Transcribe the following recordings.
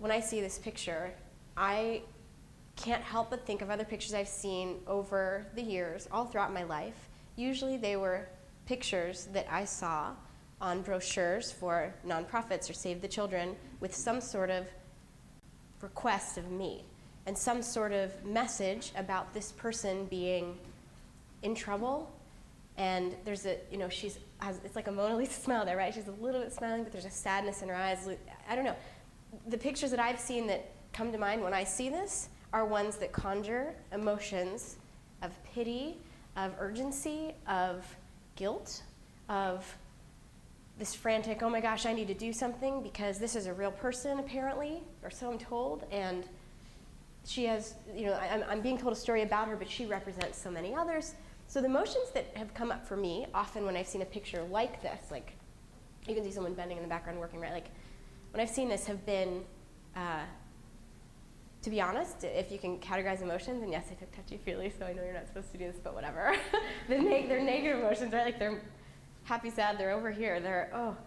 when I see this picture, I can't help but think of other pictures I've seen over the years, all throughout my life. Usually they were pictures that I saw on brochures for nonprofits or Save the Children with some sort of request of me and some sort of message about this person being in trouble. And there's a, it's like a Mona Lisa smile there, right? She's a little bit smiling, but there's a sadness in her eyes. I don't know. The pictures that I've seen that come to mind when I see this are ones that conjure emotions of pity, of urgency, of guilt, of this frantic, oh my gosh, I need to do something because this is a real person apparently, or so I'm told, and she has, I'm being told a story about her, but she represents so many others. So the emotions that have come up for me, often when I've seen a picture like this, like you can see someone bending in the background working, right? Like when I've seen this have been, to be honest, if you can categorize emotions, and yes, I took touchy-feely, so I know you're not supposed to do this, but whatever. They're negative emotions, right? Like they're happy, sad, they're over here. They're, oh,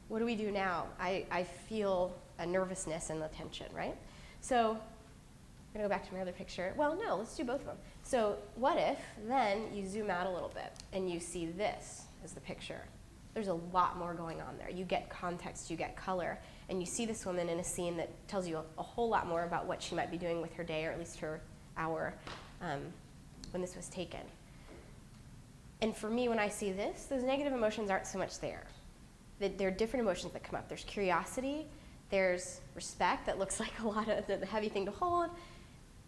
what do we do now? I feel a nervousness and the tension, right? So I'm gonna go back to my other picture. Well, no, let's do both of them. So what if then you zoom out a little bit and you see this as the picture? There's a lot more going on there. You get context, you get color, and you see this woman in a scene that tells you a whole lot more about what she might be doing with her day, or at least her hour, when this was taken. And for me, when I see this, those negative emotions aren't so much there. There are different emotions that come up. There's curiosity, there's respect, that looks like a lot of the heavy thing to hold.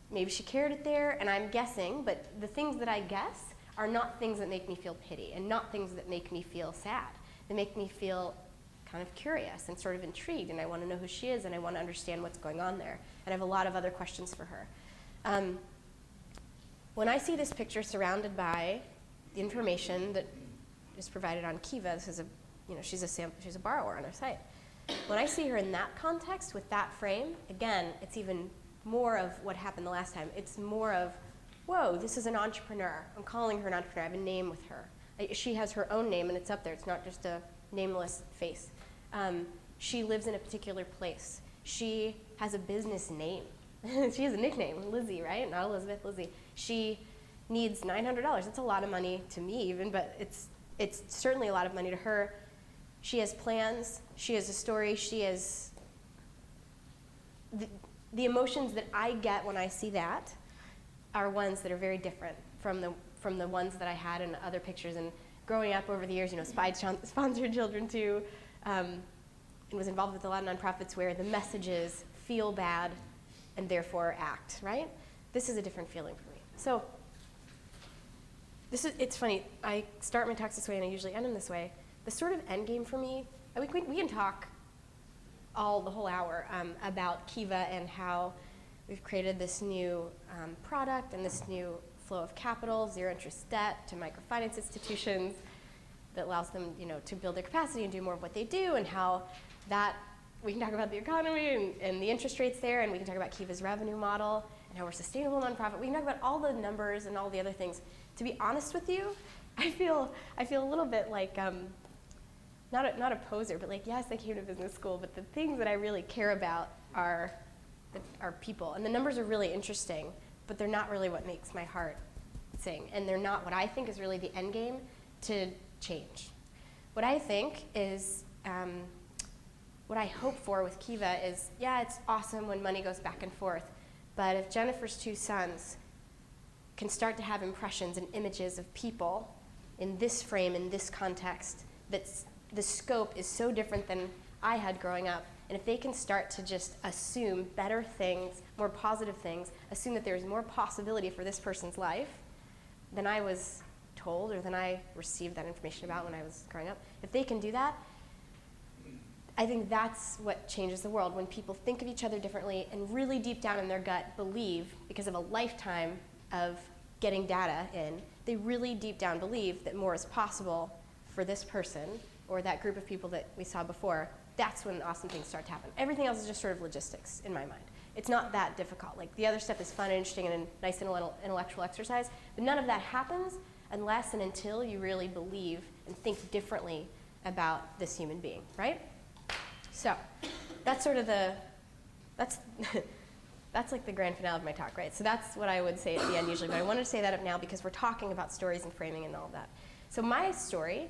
Maybe she carried it there, and I'm guessing, but the things that I guess are not things that make me feel pity, and not things that make me feel sad. They make me feel kind of curious and sort of intrigued, and I want to know who she is, and I want to understand what's going on there. And I have a lot of other questions for her. When I see this picture surrounded by the information that is provided on Kiva, this is she's a borrower on our site. When I see her in that context with that frame, again, it's even more of what happened the last time. It's more of, whoa, this is an entrepreneur. I'm calling her an entrepreneur. I have a name with her. She has her own name, and it's up there. It's not just a nameless face. She lives in a particular place. She has a business name. She has a nickname, Lizzie, right? Not Elizabeth, Lizzie. She needs $900. That's a lot of money to me even, but it's certainly a lot of money to her. She has plans. She has a story. She has the emotions that I get when I see that are ones that are very different from the ones that I had in other pictures. And growing up over the years, sponsored children too, and was involved with a lot of nonprofits where the messages feel bad and therefore act, right? This is a different feeling for me. So it's funny, I start my talks this way and I usually end them this way. The sort of end game for me, we can talk the whole hour about Kiva and how we've created this new product and this new flow of capital, zero interest debt to microfinance institutions that allows them, to build their capacity and do more of what they do, and how that, we can talk about the economy and the interest rates there, and we can talk about Kiva's revenue model and how we're a sustainable nonprofit. We can talk about all the numbers and all the other things. To be honest with you, I feel a little bit like, not a poser, but like, yes, I came to business school, but the things that I really care about are people. And the numbers are really interesting, but they're not really what makes my heart sing. And they're not what I think is really the end game to change. What I think is, what I hope for with Kiva is, yeah, it's awesome when money goes back and forth, but if Jennifer's two sons can start to have impressions and images of people in this frame, in this context, that's the scope is so different than I had growing up. And if they can start to just assume better things, more positive things, assume that there's more possibility for this person's life than I was told or than I received that information about when I was growing up, if they can do that, I think that's what changes the world. When people think of each other differently and really deep down in their gut believe, because of a lifetime of getting data in, they really deep down believe that more is possible for this person or that group of people that we saw before, that's when awesome things start to happen. Everything else is just sort of logistics in my mind. It's not that difficult. Like the other stuff is fun and interesting and a nice intellectual exercise, but none of that happens unless and until you really believe and think differently about this human being, right? So that's sort of the that's that's like the grand finale of my talk, right? So that's what I would say at the end usually, but I wanted to say that up now because we're talking about stories and framing and all of that. So my story,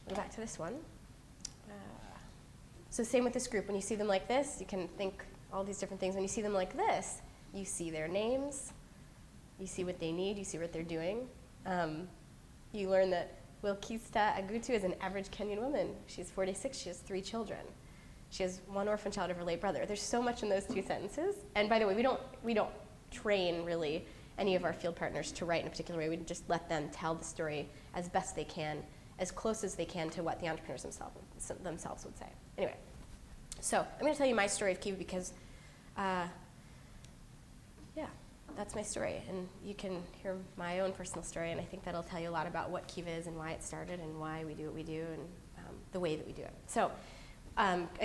go back to this one. So same with this group. When you see them like this, you can think all these different things. When you see them like this, you see their names, you see what they need, you see what they're doing. You learn that Wilkista Agutu is an average Kenyan woman. She's 46, she has 3 children. She has 1 orphan child of her late brother. There's so much in those 2 sentences. And by the way, we don't train really any of our field partners to write in a particular way. We just let them tell the story as best they can, as close as they can to what the entrepreneurs themselves would say. Anyway, so I'm going to tell you my story of Kiva because, that's my story. And you can hear my own personal story, and I think that'll tell you a lot about what Kiva is and why it started and why we do what we do and the way that we do it. So,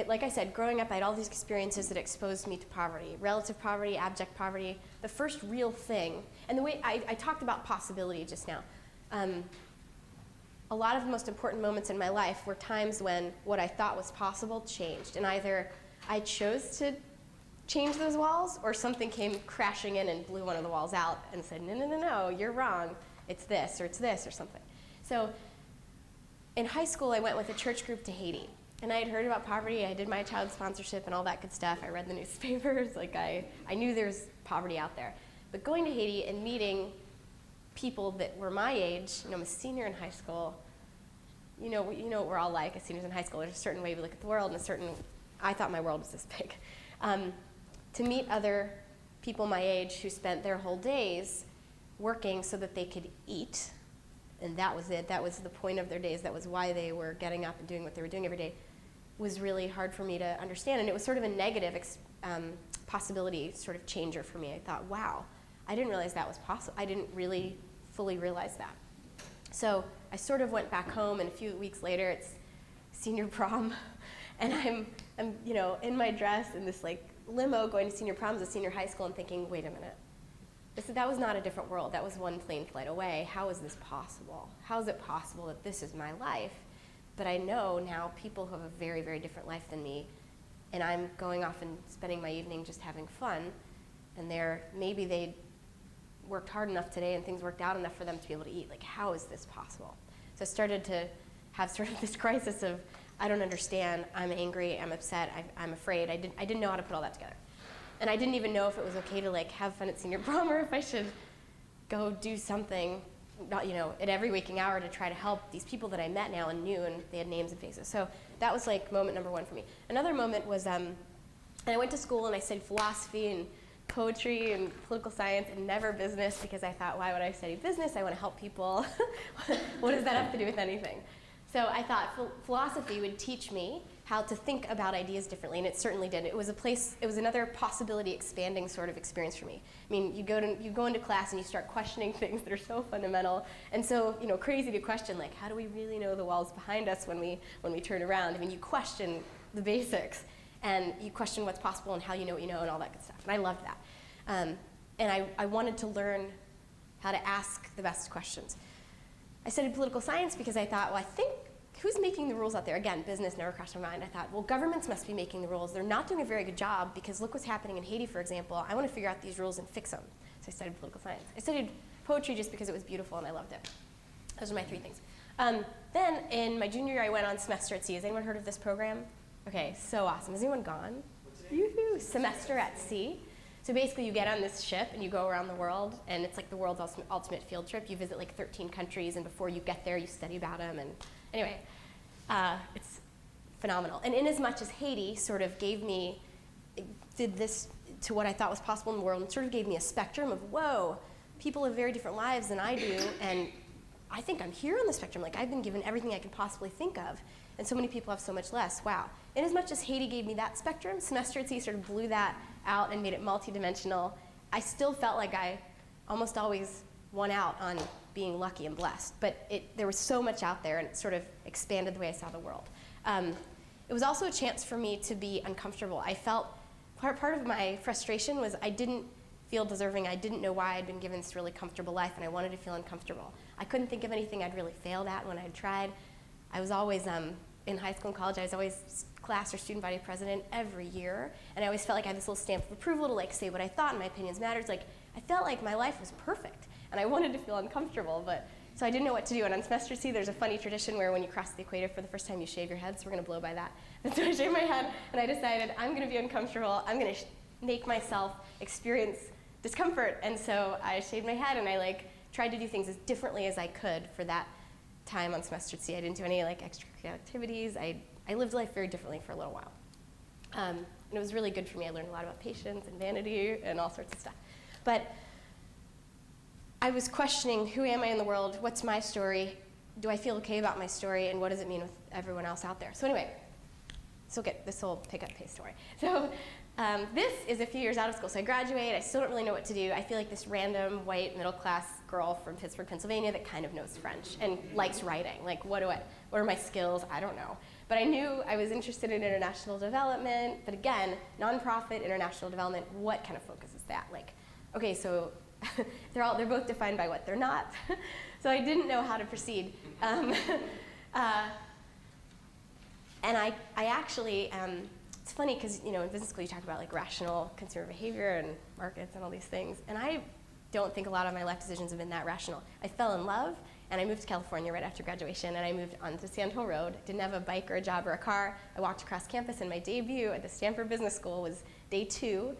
like I said, growing up, I had all these experiences that exposed me to poverty, relative poverty, abject poverty, the first real thing. And the way I talked about possibility just now. A lot of the most important moments in my life were times when what I thought was possible changed. And either I chose to change those walls or something came crashing in and blew one of the walls out and said, no, you're wrong. It's this or something. So in high school, I went with a church group to Haiti. And I had heard about poverty. I did my child sponsorship and all that good stuff. I read the newspapers. Like I knew there was poverty out there. But going to Haiti and meeting people that were my age, I'm a senior in high school. You know what we're all like as seniors in high school. There's a certain way we look at the world, and I thought my world was this big. To meet other people my age who spent their whole days working so that they could eat, and that was it. That was the point of their days. That was why they were getting up and doing what they were doing every day. Was really hard for me to understand, and it was sort of a negative possibility sort of changer for me. I thought, wow, I didn't realize that was possible. I didn't really fully realize that. So I sort of went back home, and a few weeks later, it's senior prom, and I'm in my dress in this like limo going to senior proms at senior high school and thinking, wait a minute, that was not a different world. That was one plane flight away. How is this possible? How is it possible that this is my life? But I know now people who have a very, very different life than me, and I'm going off and spending my evening just having fun, and maybe they worked hard enough today and things worked out enough for them to be able to eat. Like, how is this possible? So I started to have sort of this crisis of, I don't understand, I'm angry, I'm upset, I'm afraid. I didn't know how to put all that together. And I didn't even know if it was okay to like have fun at senior prom or if I should go do something, at every waking hour to try to help these people that I met now and knew, and they had names and faces. So that was like moment number 1 for me. Another moment was, and I went to school and I studied philosophy and poetry and political science and never business because I thought, why would I study business? I want to help people. What does that have to do with anything? So I thought philosophy would teach me how to think about ideas differently, and it certainly did. It was another possibility expanding sort of experience for me. I mean, you go into class and you start questioning things that are so fundamental and so crazy to question, like how do we really know the walls behind us when we turn around? I mean, you question the basics and you question what's possible and how you know what you know and all that good stuff. And I loved that. And I wanted to learn how to ask the best questions. I studied political science because I thought, well, I think, who's making the rules out there? Again, business never crossed my mind. I thought, well, governments must be making the rules. They're not doing a very good job because look what's happening in Haiti, for example. I want to figure out these rules and fix them. So I studied political science. I studied poetry just because it was beautiful and I loved it. Those are my 3 things. Then in my junior year, I went on Semester at Sea. Has anyone heard of this program? Okay, so awesome. Has anyone gone? Yoo-hoo, Semester at Sea. So basically you get on this ship and you go around the world, and it's like the world's ultimate field trip. You visit like 13 countries, and before you get there, you study about them. And anyway, it's phenomenal. And in as much as Haiti sort of did this to what I thought was possible in the world, and sort of gave me a spectrum of, whoa, people have very different lives than I do, and I think I'm here on the spectrum. Like, I've been given everything I can possibly think of, and so many people have so much less. Wow. In as much as Haiti gave me that spectrum, Semester at Sea sort of blew that out and made it multidimensional. I still felt like I almost always won out on being lucky and blessed, but there was so much out there, and it sort of expanded the way I saw the world. It was also a chance for me to be uncomfortable. I felt part of my frustration was I didn't feel deserving. I didn't know why I'd been given this really comfortable life, and I wanted to feel uncomfortable. I couldn't think of anything I'd really failed at when I'd tried. I was always, in high school and college, I was always class or student body president every year, and I always felt like I had this little stamp of approval to like say what I thought and my opinions mattered. Like, I felt like my life was perfect, and I wanted to feel uncomfortable, but so I didn't know what to do. And on semester C, there's a funny tradition where when you cross the equator for the first time, you shave your head, so we're gonna blow by that. And so I shaved my head, and I decided I'm gonna be uncomfortable. I'm gonna make myself experience discomfort. And so I shaved my head, and I like tried to do things as differently as I could for that time on semester C. I didn't do any like extracurricular activities. I lived life very differently for a little while. And it was really good for me. I learned a lot about patience and vanity and all sorts of stuff. But I was questioning, who am I in the world? What's my story? Do I feel okay about my story? And what does it mean with everyone else out there? So anyway, this will pick up pace story. So this is a few years out of school. So I graduate. I still don't really know what to do. I feel like this random white middle class girl from Pittsburgh, Pennsylvania that kind of knows French and likes writing. Like, what are my skills? I don't know. But I knew I was interested in international development. But again, nonprofit international development, what kind of focus is that? Like, okay, so they're both defined by what they're not. So I didn't know how to proceed. And I actually, it's funny because, you know, in business school you talk about like rational consumer behavior and markets and all these things. And I don't think a lot of my life decisions have been that rational. I fell in love, and I moved to California right after graduation, and I moved onto Sand Hill Road. Didn't have a bike or a job or a car. I walked across campus, and my debut at the Stanford Business School was day 2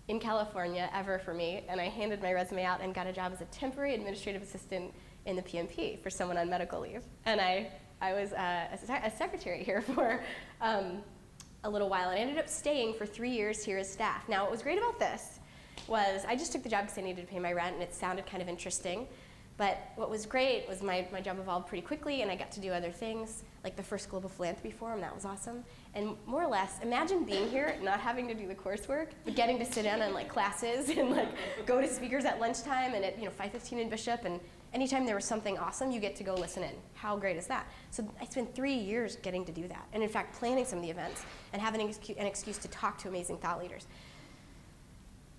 in California ever for me, and I handed my resume out and got a job as a temporary administrative assistant in the PMP for someone on medical leave. And I was a secretary here for a little while, and I ended up staying for 3 years here as staff. Now, what was great about this was I just took the job because I needed to pay my rent, and it sounded kind of interesting. But what was great was my job evolved pretty quickly, and I got to do other things, like the first Global Philanthropy Forum. That was awesome. And more or less, imagine being here, not having to do the coursework, but getting to sit in on like classes and like go to speakers at lunchtime and at 5:15 in Bishop, and anytime there was something awesome, you get to go listen in. How great is that? So I spent 3 years getting to do that, and in fact, planning some of the events and having an excuse to talk to amazing thought leaders.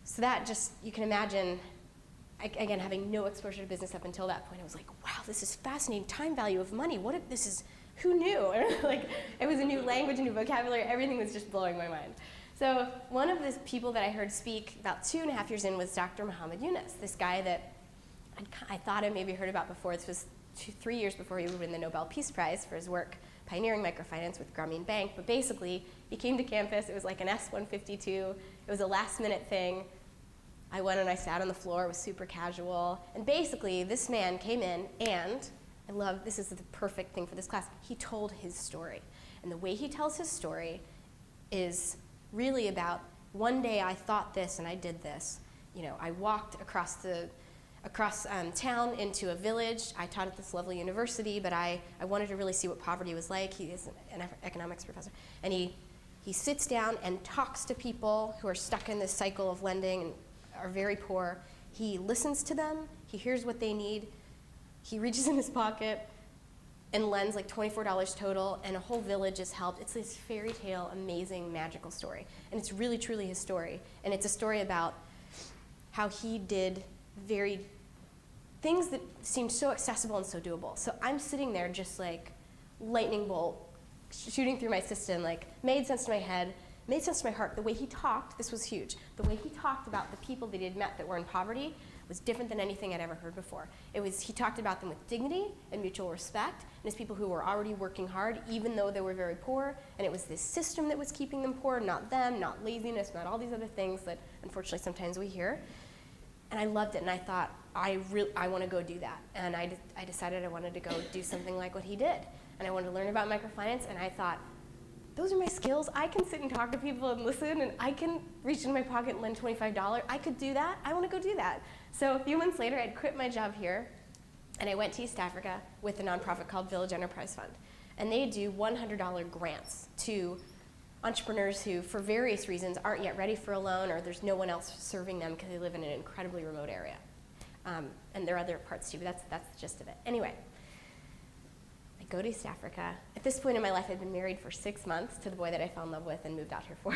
So that just, you can imagine, again, having no exposure to business up until that point, I was like, wow, this is fascinating. Time value of money. What if this is, who knew? Like, it was a new language, a new vocabulary. Everything was just blowing my mind. So one of the people that I heard speak about 2.5 years in was Dr. Muhammad Yunus, this guy that I thought I maybe heard about before. This was 3 years before he would win the Nobel Peace Prize for his work pioneering microfinance with Grameen Bank. But basically, he came to campus. It was like an S-152. It was a last-minute thing. I went and I sat on the floor. It was super casual. And basically, this man came in, and I love, this is the perfect thing for this class, he told his story. And the way he tells his story is really about, one day I thought this and I did this. You know, I walked across town into a village. I taught at this lovely university, but I wanted to really see what poverty was like. He is an economics professor. And he sits down and talks to people who are stuck in this cycle of lending and are very poor. He listens to them. He hears what they need. He reaches in his pocket and lends like $24 total, and a whole village is helped. It's this fairy tale, amazing, magical story. And it's really, truly his story. And it's a story about how he did things that seemed so accessible and so doable. So I'm sitting there just like lightning bolt shooting through my system, like made sense to my head, made sense to my heart. The way he talked, this was huge. The way he talked about the people that he had met that were in poverty was different than anything I'd ever heard before. He talked about them with dignity and mutual respect, and as people who were already working hard, even though they were very poor, and it was this system that was keeping them poor, not them, not laziness, not all these other things that unfortunately sometimes we hear. And I loved it, and I thought, I want to go do that. And I decided I wanted to go do something like what he did. And I wanted to learn about microfinance, and I thought, those are my skills. I can sit and talk to people and listen, and I can reach in my pocket and lend $25. I could do that. I want to go do that. So a few months later, I'd quit my job here, and I went to East Africa with a nonprofit called Village Enterprise Fund. And they do $100 grants to entrepreneurs who, for various reasons, aren't yet ready for a loan, or there's no one else serving them because they live in an incredibly remote area. And there are other parts too, but that's the gist of it. Anyway, I go to East Africa. At this point in my life, I'd been married for 6 months to the boy that I fell in love with and moved out here for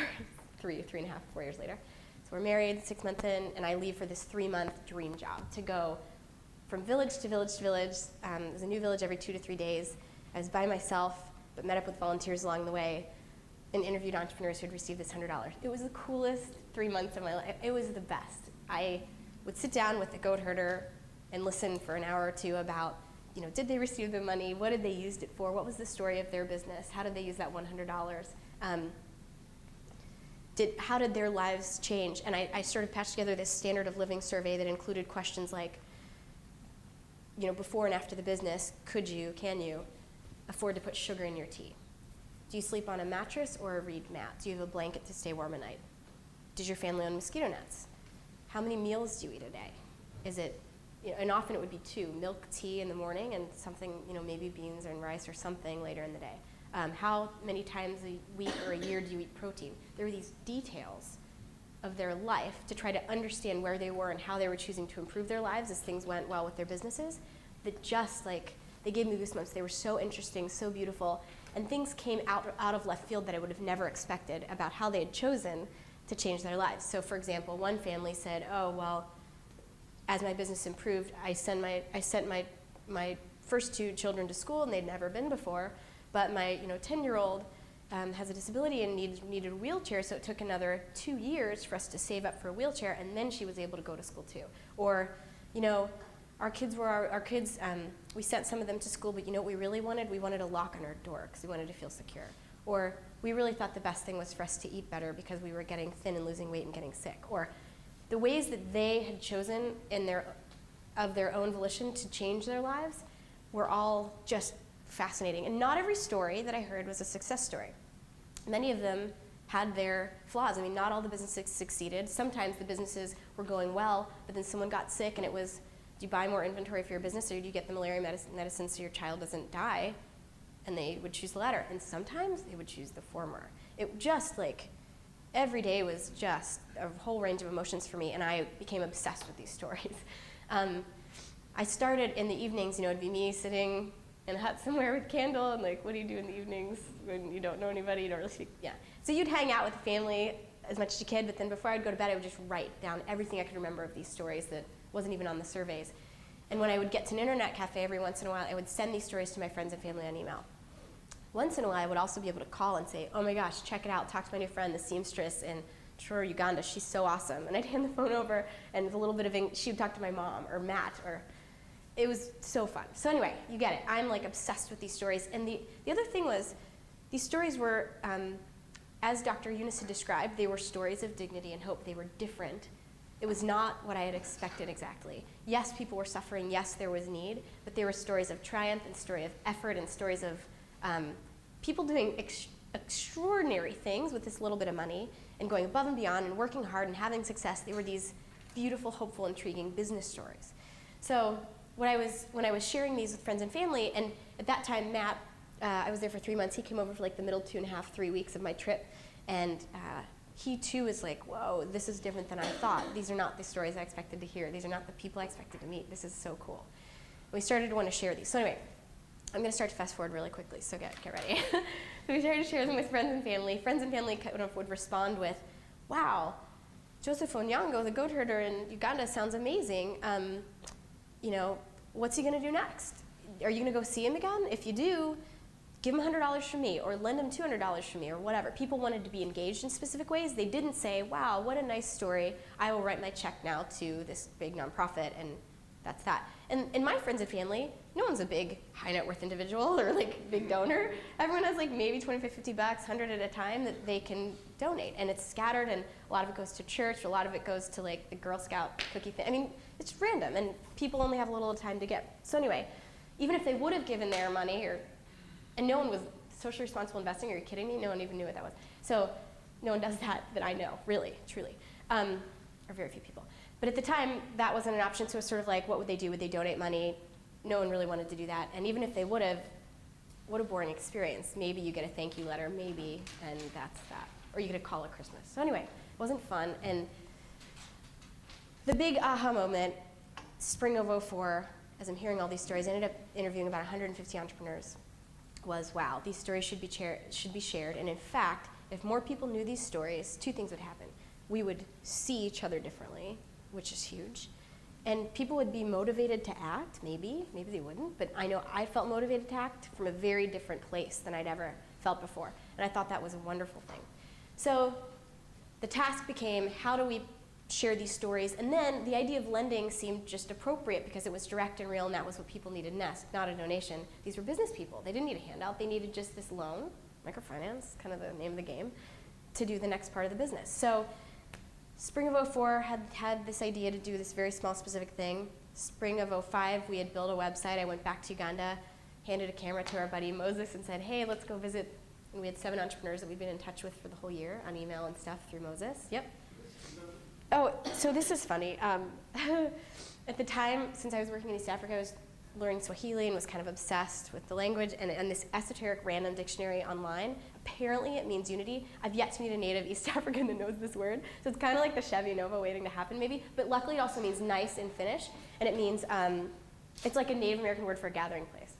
3.5, 4 years later. So we're married 6 months in, and I leave for this 3-month dream job to go from village to village to village. There's a new village every 2 to 3 days. I was by myself, but met up with volunteers along the way. and interviewed entrepreneurs who had received this $100. It was the coolest 3 months of my life. It was the best. I would sit down with the goat herder and listen for an hour or two about, did they receive the money? What did they use it for? What was the story of their business? How did they use that $100? How did their lives change? And I sort of patched together this standard of living survey that included questions like, before and after the business, can you afford to put sugar in your tea? Do you sleep on a mattress or a reed mat? Do you have a blanket to stay warm at night? Does your family own mosquito nets? How many meals do you eat a day? Is it, and often it would be 2, milk, tea in the morning, and something, maybe beans and rice or something later in the day. How many times a week or a year do you eat protein? There were these details of their life to try to understand where they were and how they were choosing to improve their lives as things went well with their businesses, that just they gave me goosebumps. They were so interesting, so beautiful, and things came out of left field that I would have never expected about how they had chosen to change their lives. So for example, one family said, oh, well, as my business improved, I sent my first 2 children to school, and they'd never been before, but my 10-year-old has a disability and needed a wheelchair, so it took another 2 years for us to save up for a wheelchair, and then she was able to go to school too. Or, our kids, we sent some of them to school, but what we really wanted? We wanted a lock on our door because we wanted to feel secure. Or we really thought the best thing was for us to eat better because we were getting thin and losing weight and getting sick. Or the ways that they had chosen of their own volition to change their lives were all just fascinating. And not every story that I heard was a success story. Many of them had their flaws. I mean, not all the businesses succeeded. Sometimes the businesses were going well, but then someone got sick, and it was, do you buy more inventory for your business, or do you get the malaria medicine so your child doesn't die? And they would choose the latter. And sometimes they would choose the former. It just every day was just a whole range of emotions for me, and I became obsessed with these stories. I started in the evenings, it'd be me sitting in a hut somewhere with a candle, and what do you do in the evenings when you don't know anybody, you don't really speak? Yeah. So you'd hang out with the family as much as you could, but then before I'd go to bed, I would just write down everything I could remember of these stories that wasn't even on the surveys. And when I would get to an internet cafe every once in a while, I would send these stories to my friends and family on email. Once in a while, I would also be able to call and say, oh my gosh, check it out, talk to my new friend, the seamstress in Truro, Uganda, she's so awesome. And I'd hand the phone over, and with a little bit of English, she would talk to my mom, or Matt, or it was so fun. So anyway, you get it. I'm obsessed with these stories. And the other thing was, these stories were, as Dr. Yunus had described, they were stories of dignity and hope. They were different. It was not what I had expected exactly. Yes, people were suffering. Yes, there was need. But they were stories of triumph and story of effort and stories of people doing extraordinary things with this little bit of money and going above and beyond and working hard and having success. They were these beautiful, hopeful, intriguing business stories. So when I was sharing these with friends and family, and at that time, Matt, I was there for 3 months. He came over for the middle 2.5, 3 weeks of my trip, and he too was like, whoa, this is different than I thought. These are not the stories I expected to hear. These are not the people I expected to meet. This is so cool. We started to want to share these. So anyway, I'm going to start to fast forward really quickly, so get ready. So we started to share them with friends and family. Friends and family would respond with, wow, Joseph Onyango, the goat herder in Uganda, sounds amazing. What's he going to do next? Are you going to go see him again? If you do, give him $100 from me, or lend him $200 from me, or whatever. People wanted to be engaged in specific ways. They didn't say, wow, what a nice story. I will write my check now to this big nonprofit, and that's that. And in my friends and family, no one's a big high net worth individual or big donor. Everyone has maybe 25, 50 bucks, 100 at a time that they can donate. And it's scattered, and a lot of it goes to church, a lot of it goes to the Girl Scout cookie thing. I mean, it's random, and people only have a little time to get. So anyway, even if they would have given their money, and no one was socially responsible investing, are you kidding me? No one even knew what that was. So no one does that I know, really, truly, or very few people. But at the time, that wasn't an option, so it was sort of what would they do? Would they donate money? No one really wanted to do that. And even if they would have, what a boring experience. Maybe you get a thank you letter, maybe, and that's that. Or you get a call at Christmas. So anyway, it wasn't fun. And the big aha moment, spring of '04, as I'm hearing all these stories, I ended up interviewing about 150 entrepreneurs, was, wow, these stories should be shared. And in fact, if more people knew these stories, 2 things would happen. We would see each other differently, which is huge. And people would be motivated to act, maybe they wouldn't, but I know I felt motivated to act from a very different place than I'd ever felt before. And I thought that was a wonderful thing. So the task became, how do we share these stories? And then the idea of lending seemed just appropriate because it was direct and real, and that was what people needed next, not a donation. These were business people. They didn't need a handout. They needed just this loan, microfinance, kind of the name of the game, to do the next part of the business. So spring of '04 had this idea to do this very small specific thing. Spring of '05, we had built a website. I went back to Uganda, handed a camera to our buddy Moses and said, hey, let's go visit. And we had 7 entrepreneurs that we've been in touch with for the whole year on email and stuff through Moses. Yep. Oh, so this is funny. At the time, since I was working in East Africa, I was learning Swahili and was kind of obsessed with the language and this esoteric random dictionary online. Apparently it means unity. I've yet to meet a native East African that knows this word. So it's kind of like the Chevy Nova waiting to happen maybe. But luckily it also means nice in Finnish. And it means, it's like a Native American word for a gathering place.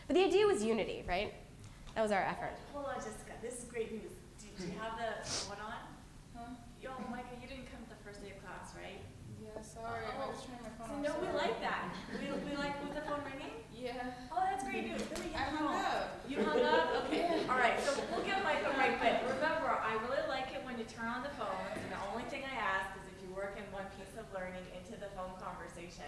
But the idea was unity, right? That was our effort. Hold on, Jessica. This is great news. Do you have the one on? Huh? Yo, Micah, you didn't come the first day of class, right? Yeah, sorry. I was turning my phone off. No, we like that. We like with the phone ringing? Yeah. Oh, that's great news. Then we I get hung home. up. You hung up? Okay. All right, so we'll get Micah right. But remember, I really like it when you turn on the phone. And the only thing I ask is if you work in one piece of learning into the phone conversation.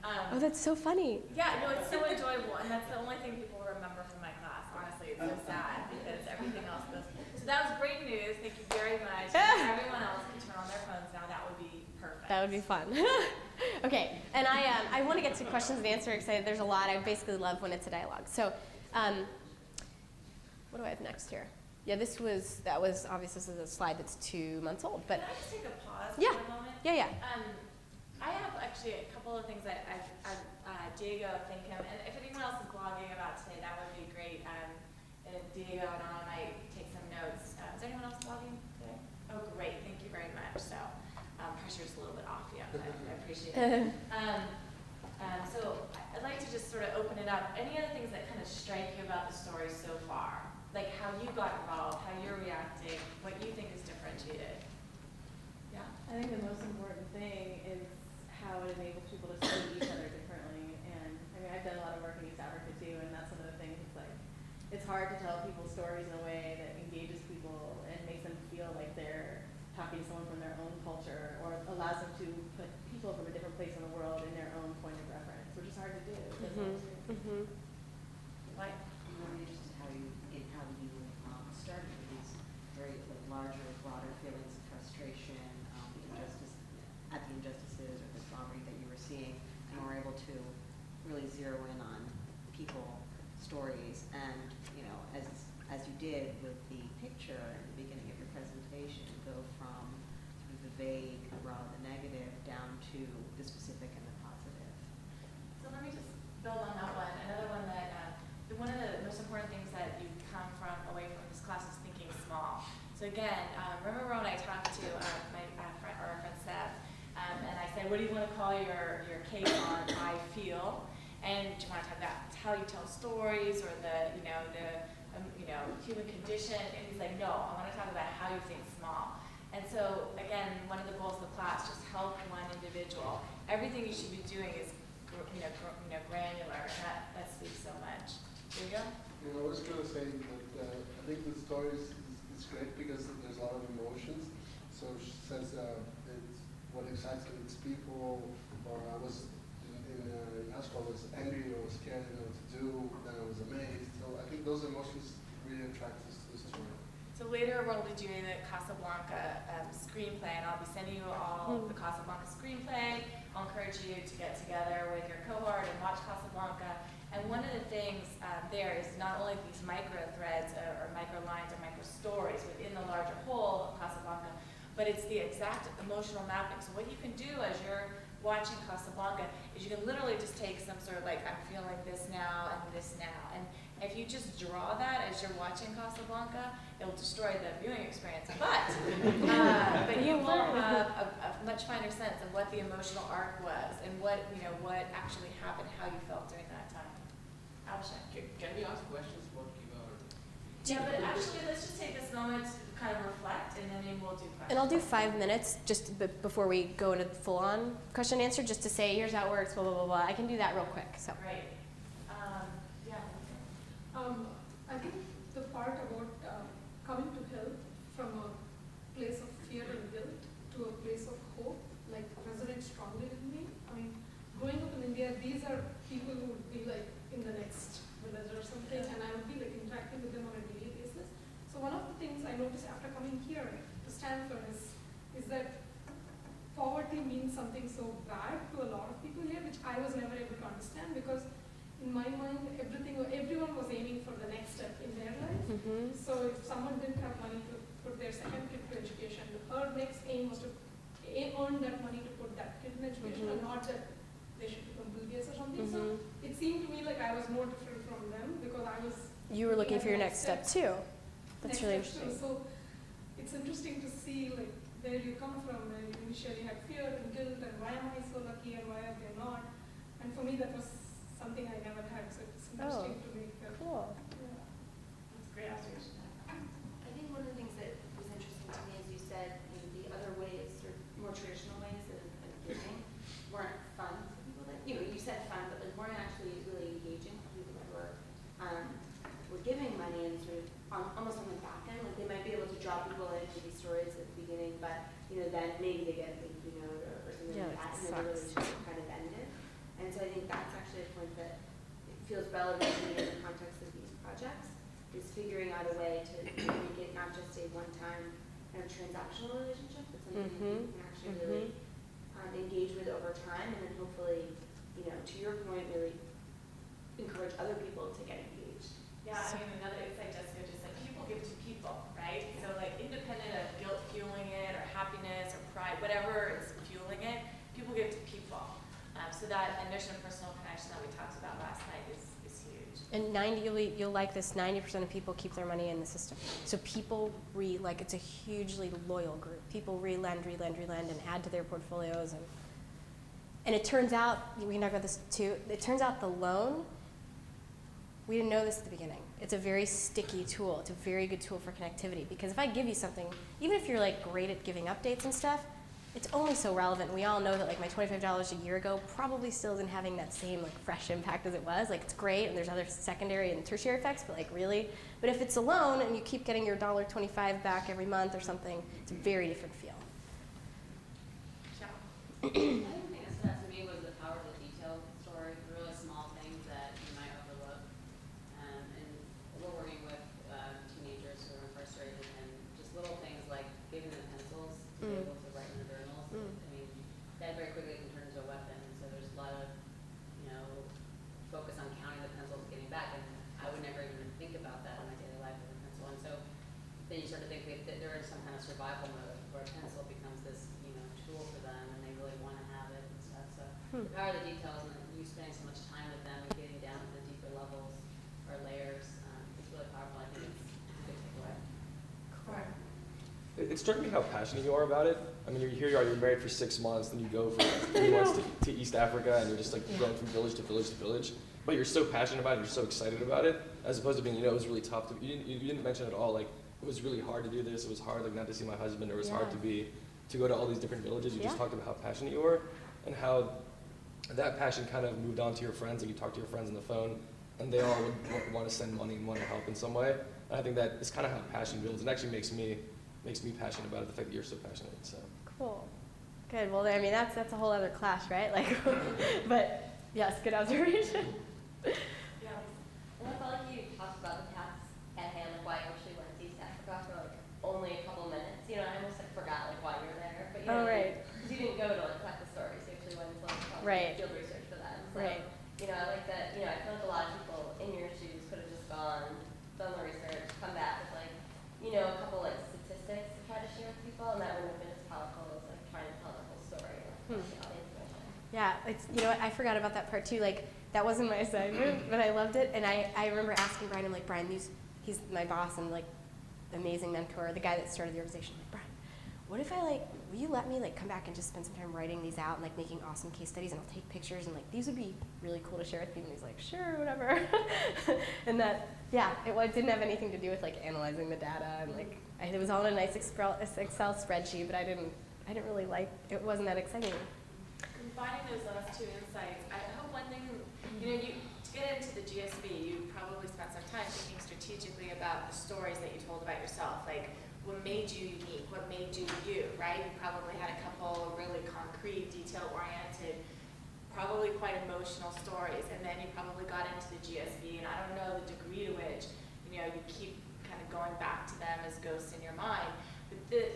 Oh, that's so funny. Yeah, no, it's so enjoyable. And that's the only thing people remember from my class. Honestly, it's so sad because everything else goes. So that was great news. Thank you very much. If everyone else can turn on their phones now, that would be perfect. That would be fun. Okay, and I want to get to questions and answers because there's a lot. I basically love when it's a dialogue. So what do I have next here? Yeah, that was obviously this is a slide that's 2 months old. But can I just take a pause yeah. for a moment? Yeah. I have actually a couple of things that Diego, thank him, and if anyone else is blogging about today, that would be great. And Diego and I might take some notes. Is anyone else blogging today? Oh, great, thank you very much. So pressure's a little bit off, yeah, but I appreciate it. So I'd like to just sort of open it up. Any other things that kind of strike you about the story so far? Like how you got involved, how you're reacting, what you think is differentiated? Yeah? I think the most important thing is how it enables people to see each other differently. And I mean, I've done a lot of work in East Africa too, and that's one of the things. It's like it's hard to tell people's stories in a way that engages people and makes them feel like they're talking to someone from their own culture, or allows them to put people from a different place in the world in their own point of reference, which is hard to do. Right. I'm really interested how you started with these very larger, broader feelings of frustration, the injustices or the poverty that you were seeing, and were able to really zero in on people, stories, and as you did with the picture at the beginning of your presentation, go from sort of the vague, the raw, the negative, down to the specific and the positive. So let me just build on that one. Another one that one of the most important things that you come from away from this class is thinking small. So again, remember when I talked to our friend Seth, and I said, what do you want to call your case on I feel? And do you want to talk about how you tell stories or the human condition? And he's like, no, I want to talk about how you think small. And so again, one of the goals of the class, just help one individual. Everything you should be doing is granular, and that speaks so much. There you go. I was going to say that I think the story is great because there's a lot of emotions. So she says what excites people, or I was in high school, I was angry, or was scared, I didn't know what to do, then I was amazed. So I think those emotions really attract us to the story. So later we'll be doing the Casablanca screenplay, and I'll be sending you all the Casablanca screenplay. I'll encourage you to get together with your cohort and watch Casablanca. And one of the things there is not only these micro threads or micro lines or micro stories within the larger whole of Casablanca, but it's the exact emotional mapping. So what you can do as you're watching Casablanca is you can literally just take some sort of like, I'm feeling this now and this now. And if you just draw that as you're watching Casablanca, it'll destroy the viewing experience. But you will have a much finer sense of what the emotional arc was and what actually happened, how you felt during that time. Abhishek. Can we ask questions about Kiva? Yeah, but actually, let's just take this moment to kind of reflect, and then we'll do questions. And I'll do 5 minutes just before we go into full-on question and answer, just to say, here's how it works, blah, blah, blah, blah. I can do that real quick. So. Great. Yeah. I think the part about coming to help from a place of fear and guilt to a place of hope, like resonates strongly with me. I mean, growing up in India, these are people who would be like in the next village or something, and I would be like interacting with them on a daily basis. So one of the things I noticed after coming here to Stanford is that poverty means something so bad to a lot of people here, which I was never able to understand, because in my mind, everyone was aiming for the next step in their life. Mm-hmm. So if someone didn't have money to put their second kid to education, her next aim was to earn that money to put that kid in education, and not that they should become Billions or something. So it seemed to me like I was more different from them, because I was. You were looking for your next step too. That's really interesting. So it's interesting to see like where you come from, where you initially had fear and guilt, and why am I so lucky and why are they not? And for me, that was something I never had. So it's interesting to me. Cool. Yeah. That's a great observation. I think one of the things that was interesting to me is you said the other ways, or more traditional ways of giving, weren't fun for people that, you said fun, but like weren't actually really engaging for people that were giving money and sort of almost on the back end. Like they might be able to draw people into these stories at the beginning, but then maybe they get a thank you note or something like that, and then the relationship kind of ended. And so I think that's actually a point that it feels relevant to me in the context of these projects, is figuring out a way to make it not just a one-time kind of transactional relationship, but something that you can actually really engage with over time, and then hopefully, to your point, really encourage other people to get engaged. Yeah, I mean, another, it's like Jessica just said, people give to people, right? So like independent of guilt fueling it or happiness or pride, whatever is fueling it, people give to people. So that initial personal connection that we talked about last night is huge. And you'll like this, 90% of people keep their money in the system. So people it's a hugely loyal group. People relend, and add to their portfolios. And it turns out, we can talk about this too, it turns out the loan, we didn't know this at the beginning. It's a very sticky tool. It's a very good tool for connectivity, because if I give you something, even if you're like great at giving updates and stuff, it's only so relevant. We all know that like my $25 a year ago probably still isn't having that same like fresh impact as it was. Like it's great, and there's other secondary and tertiary effects, but like really. But if it's a loan and you keep getting your $1.25 back every month or something, it's a very different feel. I think the thing that stood out to me was the power of the detail story, the really small things that you might overlook. And we're working with teenagers who are incarcerated, and just little things like giving them pencils to be able to write in their journals. I mean, that very quickly can turn into a weapon. So there's a lot of, focus on counting the pencils and getting back. And I would never even think about that in my daily life with a pencil. And so then you start to think that they're in some kind of survival mode where a pencil becomes this, tool for them, and they really want to have it and stuff. So the power of the details and you spending so much time with them and getting down to the deeper levels or layers, it's really powerful. I think it's a good takeaway. Cool. It struck me how passionate you are about it. I mean, here you are, you're married for 6 months, then you go for 3 months to East Africa, and you're just like going from village to village to village. But you're so passionate about it, you're so excited about it, as opposed to being, it was really tough. You didn't mention at all, like, it was really hard to do this, it was hard, like, not to see my husband, or it was hard to go to all these different villages. You just talked about how passionate you were, and how that passion kind of moved on to your friends. Like, you talk to your friends on the phone, and they all would want to send money and want to help in some way. And I think that is kind of how passion builds. It actually makes me passionate about it, the fact that you're so passionate. So Cool. Good. Well, I mean, that's a whole other class, right? Like, but yes, good observation. Yeah. And I felt like you talked about the task at hand, like why you actually went to East Africa for like only a couple minutes. I almost like forgot like why you were there, but Right. because you didn't go to like collect the stories, you actually went to like Right. field research for that. So, Right. I like that. I feel like a lot of people in your shoes could have just gone, done the research, come back with like, a couple like statistics to try to share with people, and that wouldn't have been as powerful as like trying to tell the whole story. All the information. Yeah, it's what, I forgot about that part too. Like, that wasn't my assignment, but I loved it. And I remember asking Brian, I'm like, Brian, he's my boss and like amazing mentor, the guy that started the organization. I'm like, Brian, what if will you let me like come back and just spend some time writing these out and like making awesome case studies, and I'll take pictures, and like these would be really cool to share with people. And he's like, sure, whatever. And that, it didn't have anything to do with like analyzing the data, and like it was all in a nice Excel spreadsheet, but I didn't really it wasn't that exciting. Combining those last two insights, I hope one thing, to get into the GSB, you probably spent spent some time thinking strategically about the stories that you told about yourself, like what made you unique, what made you you, right? You probably had a couple really concrete, detail-oriented, probably quite emotional stories, and then you probably got into the GSB, and I don't know the degree to which, you know, you keep kind of going back to them as ghosts in your mind. But the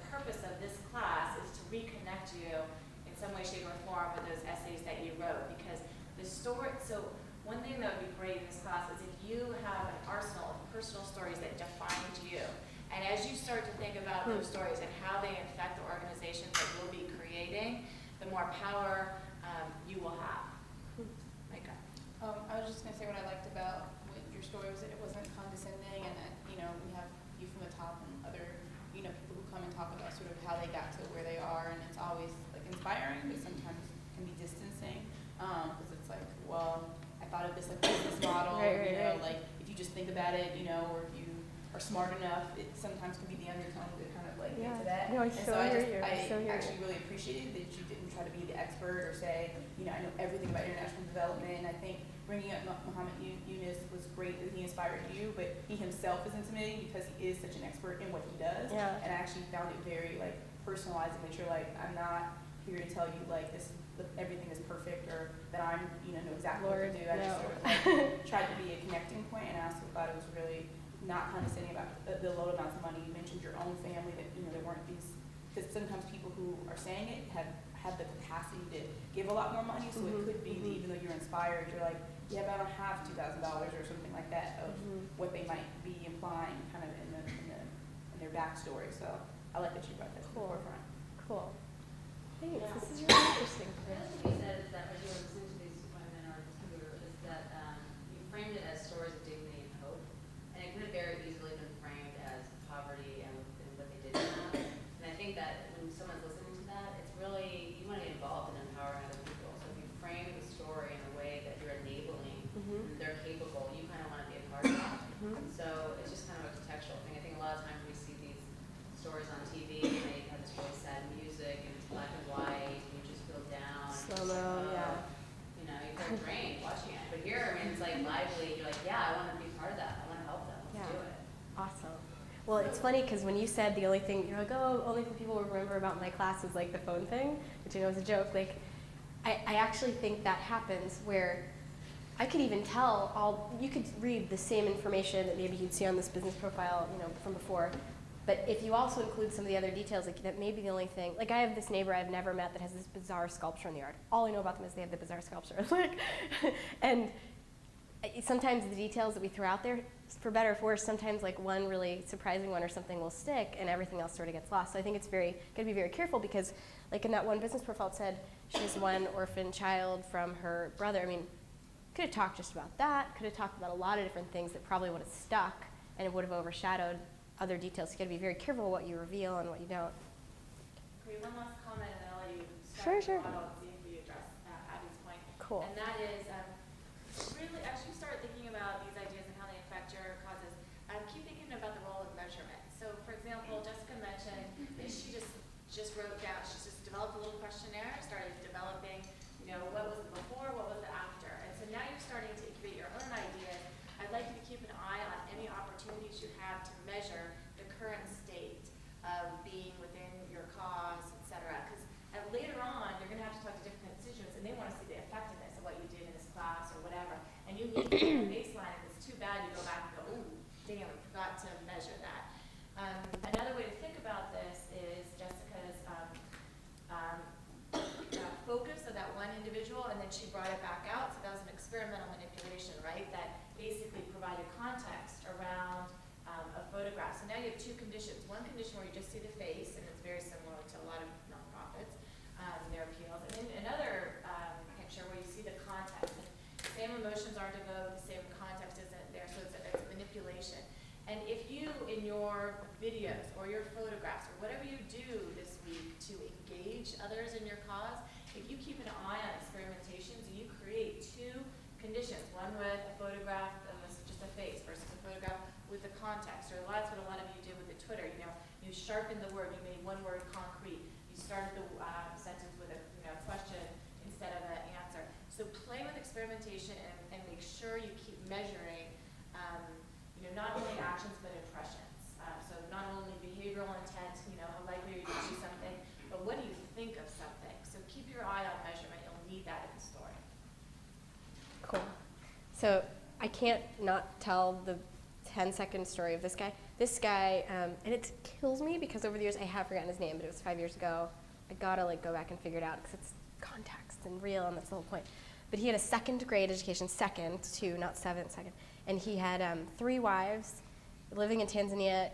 purpose of this class is to reconnect you in some way, shape, or form with those essays that you wrote, because the story, so one thing that would be great in this class is if you have an arsenal of personal stories that defined you, and as you start to think about those stories and how they affect the organizations that you'll be creating, the more power you will have. Micah. I was just gonna say what I liked about your story was that it wasn't condescending, and that, you know, we have you from the top and other, you know, people who come and talk about sort of how they got to where they are, and it's always like inspiring, but sometimes can be distancing, because it's like, well, I thought of this like business model, you know, like if you just think about it, you know, or if you are smart enough, it sometimes can be the undertone that kind of like into that. No, I And so I hear you. I so hear actually really appreciated that you didn't try to be the expert or say, you know, I know everything about international development. I think bringing up Muhammad Yunus was great that he inspired you, but he himself is intimidating because he is such an expert in what he does. Yeah. And I actually found it very like personalized, and that you're like, I'm not here to tell you like this, everything is perfect, or that I'm, you know exactly what to do. I just sort of like tried to be a connecting point, and I also thought it was really not condescending about the low amounts of money. You mentioned your own family, that, you know, there weren't these, because sometimes people who are saying it have the capacity to give a lot more money, so it could be that even though you're inspired, you're like, yeah, but I don't have $2,000 or something like that of what they might be implying kind of in their backstory. So I like that you brought that to the forefront. Cool. Thanks. Yeah. This is really interesting. The other thing you said is that as you were listening to these women or this guru is that you framed it as stories of dignity and hope, and it could have very easily been framed as poverty and what they didn't have. And I think that when someone's listening to that, it's really, you want to get involved in empowering other people. So if you frame the story in a way that you're enabling, and they're capable, you kind of want to be a part of that. So it's just kind of a contextual thing. I think a lot of times we see these stories on TV, and they have this really sad music, and it's black and white, and you just feel down. Slow-mo, yeah. You know, you feel drained watching it. But here, I mean, it's like lively. You're like, yeah, I want to be part of that. I want to help them. Let's do it. Awesome. Well, it's funny because when you said the only thing, you're like, oh, only thing people will remember about my class is like the phone thing, which I know is a joke. Like, I actually think that happens where I could even tell you could read the same information that maybe you'd see on this business profile, you know, from before. But if you also include some of the other details, like that may be the only thing. Like I have this neighbor I've never met that has this bizarre sculpture in the yard. All I know about them is they have the bizarre sculpture. Like, and sometimes the details that we throw out there, for better or for worse, sometimes like one really surprising one or something will stick, and everything else sort of gets lost. So I think it's got to be very careful, because like in that one business profile, it said she has one orphan child from her brother. I mean, could have talked just about that. Could have talked about a lot of different things that probably would have stuck, and it would have overshadowed other details. You got to be very careful what you reveal and what you don't. Great. One last comment, and then I'll let you start Sure. the model and see if we address Abby's point. Cool. And that is really, as you start thinking about these ideas and how they affect your causes, keep thinking about the role of measurement. So, for example, Jessica mentioned that she just wrote down, she just developed a little questionnaire, started developing, you know, what was the before, what was the after. And so now you're starting to incubate your own ideas. I'd like you to keep an eye on any opportunities you have to measure the current state of being within your cause, et cetera. Because later on, you're going to have to talk to different constituents, and they want to see the effectiveness of what you did in this class or whatever. And you need to get a baseline. If it's too bad, you go back and go, ooh, damn, I forgot to measure that. Another way to think about this is Jessica's focus of that one individual, and then she brought it back out. So that was an experimental manipulation, right? That basically provided context around a photograph. So now you have two conditions. One condition where you just see the face, and it's very similar to a lot of nonprofits, their appeals. And then another picture where you see the context. And the same emotions aren't evoked, the same context isn't there, so it's manipulation. And if you, in your videos or your photographs or whatever you do this week to engage others in your cause, if you keep an eye on experimentations and you create two conditions, one with a photograph of just a face versus a photograph with the context, or that's what a lot of you did with the Twitter. You know, you sharpened the word, you made one word concrete, you started the sentence with a question instead of an answer. So play with experimentation and make sure you keep measuring not only actions but impressions. So not only behavioral intent, how likely are you to do something, but what do you think of something? So keep your eye on measurement. You'll need that in the story. Cool. So I can't not tell the 10-second story of this guy. This guy, and it kills me because over the years I have forgotten his name, but it was 5 years ago. I gotta go back and figure it out because it's context and real, and that's the whole point. But he had a second grade education, second to, not seventh, second. And he had 3 wives, living in Tanzania,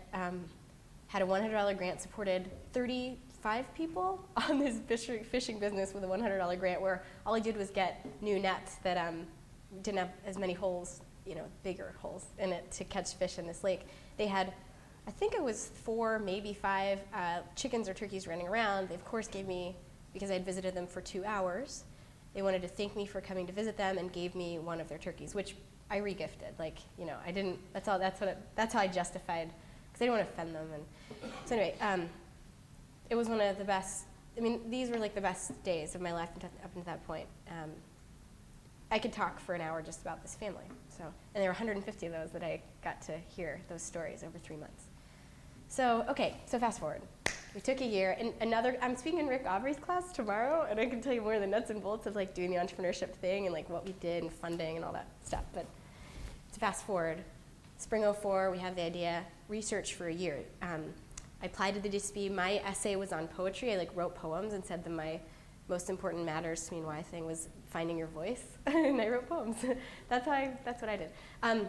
had a $100 grant, supported 35 people on this fishing business with a $100 grant where all he did was get new nets that didn't have as many holes, bigger holes in it to catch fish in this lake. They had, I think it was 4, maybe 5 chickens or turkeys running around. They of course gave me, because I had visited them for 2 hours, they wanted to thank me for coming to visit them and gave me one of their turkeys, which I regifted. I didn't, that's how I justified, because I didn't want to offend them. And so anyway, it was one of the best, these were the best days of my life up until that point. I could talk for an hour just about this family. And there were 150 of those that I got to hear those stories over 3 months. So fast forward. We took a year, and I'm speaking in Rick Aubrey's class tomorrow, and I can tell you more of the nuts and bolts of doing the entrepreneurship thing and what we did and funding and all that stuff. But to fast forward, spring '04, we have the idea, research for a year. I applied to the DSB. My essay was on poetry. I wrote poems and said that my most important matters to me and why thing was finding your voice, and I wrote poems. That's what I did. I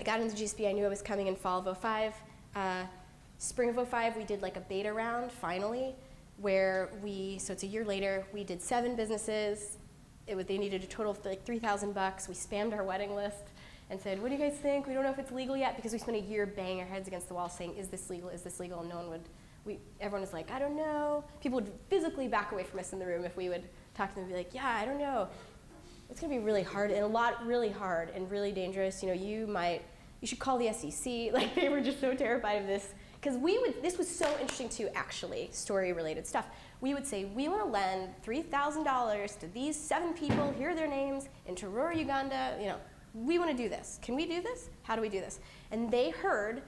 got into GSB. I knew I was coming in fall of '05. Spring of '05, we did a beta round, finally, where so it's a year later, we did 7 businesses. They needed a total of $3,000. We spammed our wedding list and said, what do you guys think? We don't know if it's legal yet, because we spent a year banging our heads against the wall saying, is this legal, is this legal? And everyone was like, I don't know. People would physically back away from us in the room if we would talk to them and be like, yeah, I don't know. It's gonna be really hard, and really hard and really dangerous. You should call the SEC. They were just so terrified of this. Because this was so interesting too, actually, story-related stuff. We would say, we want to lend $3,000 to these 7 people, here are their names, in Tororo, Uganda, we want to do this. Can we do this? How do we do this? And they heard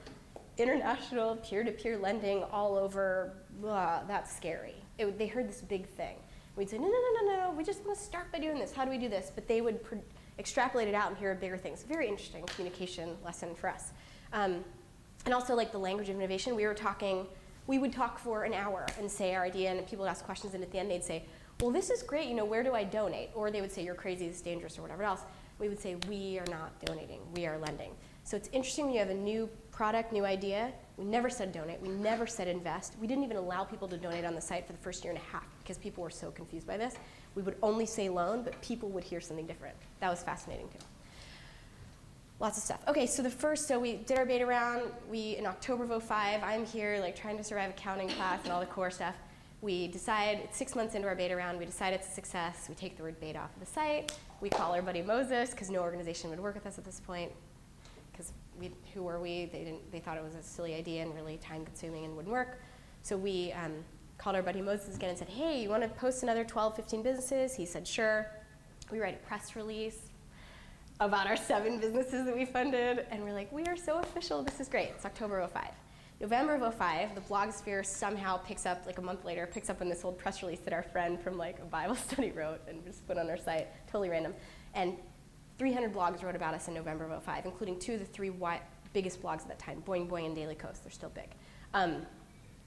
international peer-to-peer lending all over, that's scary. They heard this big thing. We'd say, no, we just want to start by doing this. How do we do this? But they would extrapolate it out and hear bigger things. Very interesting communication lesson for us. And also the language of innovation, we would talk for an hour and say our idea, and people would ask questions, and at the end they'd say, well, this is great, where do I donate? Or they would say, you're crazy, this is dangerous, or whatever else. We would say, we are not donating, we are lending. So it's interesting when you have a new product, new idea. We never said donate, we never said invest. We didn't even allow people to donate on the site for the first year and a half because people were so confused by this. We would only say loan, but people would hear something different. That was fascinating too. Lots of stuff. Okay, so we did our beta round. In October of '05, I'm here trying to survive accounting class and all the core stuff. We decide, it's 6 months into our beta round, we decide it's a success. We take the word beta off of the site. We call our buddy Moses, because no organization would work with us at this point. Because who were we? They thought it was a silly idea and really time consuming and wouldn't work. So we called our buddy Moses again and said, hey, you want to post another 12, 15 businesses? He said, sure. We write a press release about our 7 businesses that we funded, and we're like, we are so official, this is great. It's October of '05. November of '05, the blogosphere somehow picks up, a month later, picks up on this old press release that our friend from a Bible study wrote and just put on our site, totally random. And 300 blogs wrote about us in November of '05, including 2 of the 3 biggest blogs at that time, Boing Boing and Daily Kos, they're still big.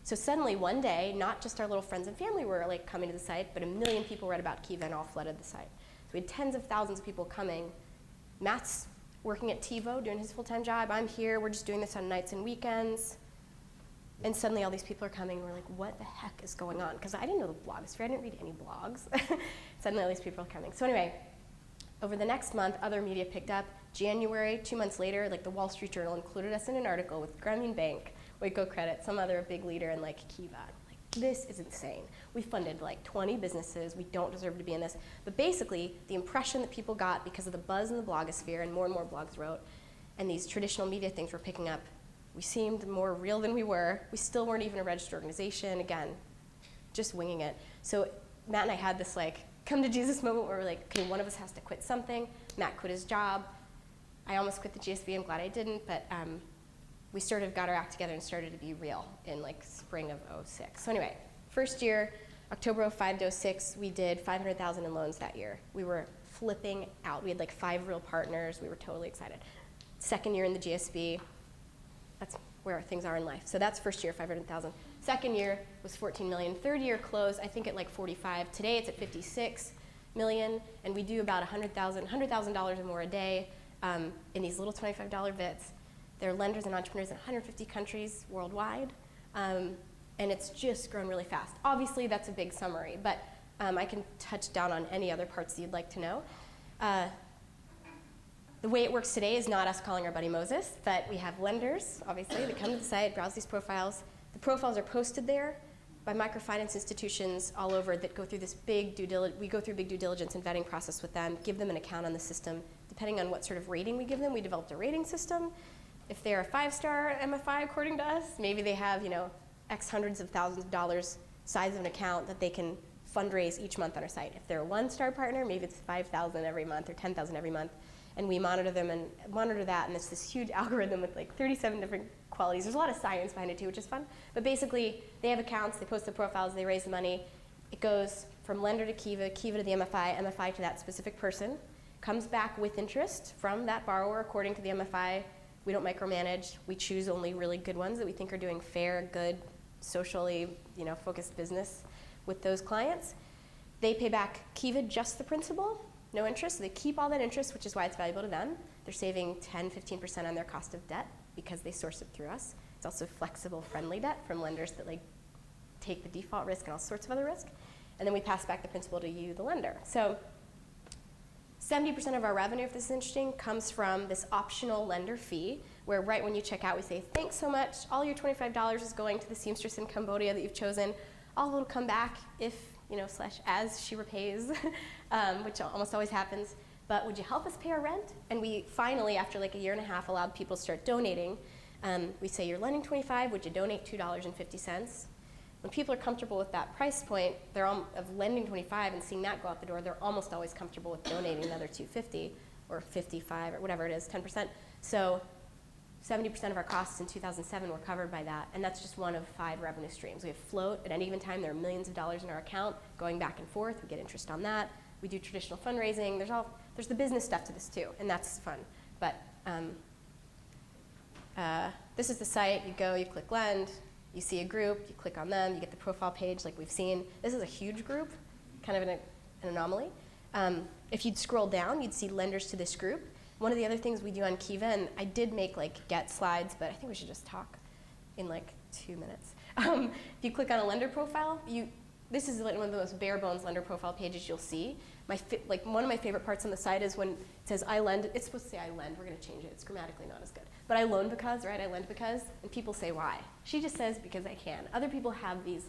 So suddenly one day, not just our little friends and family were coming to the site, but 1 million people read about Kiva and all flooded the site. So we had tens of thousands of people coming. Matt's working at TiVo, doing his full-time job. I'm here, we're just doing this on nights and weekends. And suddenly all these people are coming, and we're like, what the heck is going on? Because I didn't know the blogosphere, I didn't read any blogs. Suddenly all these people are coming. So anyway, over the next month, other media picked up. January, 2 months later, the Wall Street Journal included us in an article with Grameen Bank, Waco Credit, some other big leader in Kiva. This is insane. We funded 20 businesses. We don't deserve to be in this. But basically, the impression that people got because of the buzz in the blogosphere, and more blogs wrote, and these traditional media things were picking up, we seemed more real than we were. We still weren't even a registered organization. Again, just winging it. So Matt and I had this come to Jesus moment where we're like, okay, one of us has to quit something. Matt quit his job. I almost quit the GSB. I'm glad I didn't, but we sort of got our act together and started to be real in like spring of '06. So anyway, first year, October of '05 to '06, we did 500,000 in loans that year. We were flipping out. We had like 5 real partners. We were totally excited. Second year in the GSB, that's where things are in life. So that's first year, 500,000. Second year was 14 million. Third year closed, I think at like 45. Today it's at 56 million, and we do about $100,000 or more a day in these little $25 VITs. They're lenders and entrepreneurs in 150 countries worldwide, and it's just grown really fast. Obviously, that's a big summary, but I can touch down on any other parts that you'd like to know. The way it works today is not us calling our buddy Moses, but we have lenders, obviously, that come to the site, browse these profiles. The profiles are posted there by microfinance institutions all over that go through this big due diligence and vetting process with them, give them an account on the system. Depending on what sort of rating we give them, we developed a rating system. If they're a 5-star MFI, according to us, maybe they have, X hundreds of thousands of dollars size of an account that they can fundraise each month on our site. If they're a 1-star partner, maybe it's 5,000 every month or 10,000 every month. And we monitor them and monitor that, and it's this huge algorithm with like 37 different qualities. There's a lot of science behind it too, which is fun. But basically, they have accounts, they post the profiles, they raise the money. It goes from lender to Kiva, Kiva to the MFI, MFI to that specific person, comes back with interest from that borrower according to the MFI. We don't micromanage. We choose only really good ones that we think are doing fair, good, socially, focused business with those clients. They pay back Kiva just the principal, no interest. So they keep all that interest, which is why it's valuable to them. They're saving 10, 15% on their cost of debt because they source it through us. It's also flexible, friendly debt from lenders that take the default risk and all sorts of other risk. And then we pass back the principal to you, the lender. So 70% of our revenue, if this is interesting, comes from this optional lender fee, where right when you check out, we say, thanks so much. All your $25 is going to the seamstress in Cambodia that you've chosen. All will come back if, as she repays, which almost always happens. But would you help us pay our rent? And we finally, after like a year and a half, allowed people to start donating. We say, you're lending $25, would you donate $2.50? When people are comfortable with that price point, of lending $25 and seeing that go out the door, they're almost always comfortable with donating another $2.50 or $55 or whatever it is, 10%. So 70% of our costs in 2007 were covered by that, and that's just one of 5 revenue streams. We have float. At any given time, there are millions of dollars in our account going back and forth. We get interest on that. We do traditional fundraising. There's the business stuff to this too, and that's fun. But this is the site. You go, you click lend. You see a group, you click on them, you get the profile page like we've seen. This is a huge group, kind of an anomaly. If you'd scroll down, you'd see lenders to this group. One of the other things we do on Kiva, and I did make get slides, but I think we should just talk in 2 minutes. If you click on a lender profile, this is one of the most bare bones lender profile pages you'll see. One of my favorite parts on the site is when it says I lend. It's supposed to say I lend. We're going to change it. It's grammatically not as good. But I loan because, right? I lend because. And people say why. She just says because I can. Other people have these.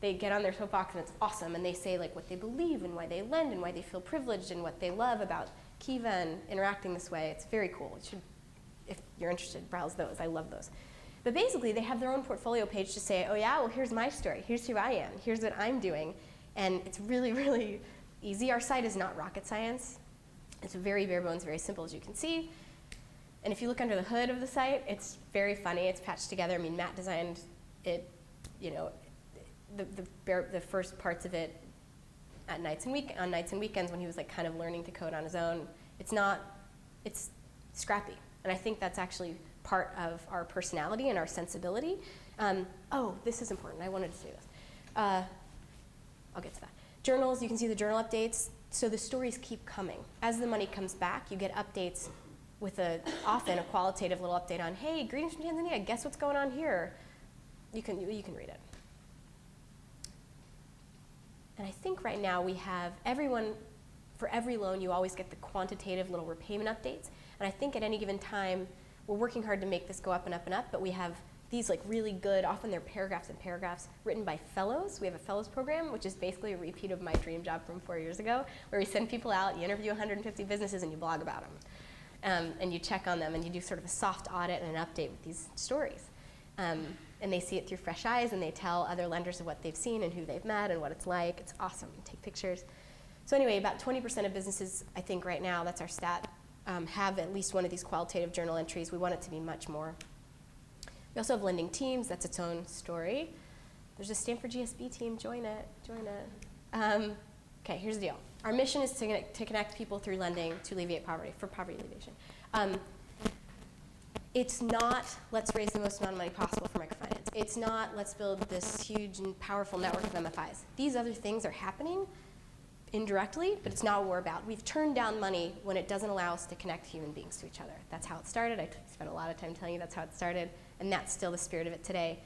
They get on their soapbox and it's awesome. And they say what they believe and why they lend and why they feel privileged and what they love about Kiva and interacting this way. It's very cool. If you're interested, browse those. I love those. But basically, they have their own portfolio page to say, oh yeah, well here's my story. Here's who I am. Here's what I'm doing. And it's really, really easy. Our site is not rocket science. It's very bare bones, very simple, as you can see. And if you look under the hood of the site, it's very funny. It's patched together. I mean, Matt designed it, the first parts of it on nights and weekends when he was kind of learning to code on his own. It's scrappy. And I think that's actually part of our personality and our sensibility. This is important. I wanted to say this. I'll get to that. Journals, you can see the journal updates. So the stories keep coming. As the money comes back, you get updates with often a qualitative little update on, hey, greetings from Tanzania, guess what's going on here? You can read it. And I think right now we have for every loan, you always get the quantitative little repayment updates. And I think at any given time, we're working hard to make this go up and up and up, but we have these really good, often they're paragraphs and paragraphs, written by fellows. We have a fellows program, which is basically a repeat of my dream job from 4 years ago, where we send people out, you interview 150 businesses, and you blog about them. And you check on them, and you do sort of a soft audit and an update with these stories. And they see it through fresh eyes, and they tell other lenders of what they've seen and who they've met and what it's like. It's awesome. Take pictures. So anyway, about 20% of businesses, I think right now, that's our stat, have at least one of these qualitative journal entries. We want it to be much more. We also have lending teams. That's its own story. There's a Stanford GSB team. Join it. Okay, here's the deal. Our mission is to connect people through lending to alleviate poverty, for poverty alleviation. It's not, let's raise the most amount of money possible for microfinance. It's not, let's build this huge and powerful network of MFIs. These other things are happening indirectly, but it's not what we're about. We've turned down money when it doesn't allow us to connect human beings to each other. That's how it started. I spent a lot of time telling you that's how it started, and that's still the spirit of it today.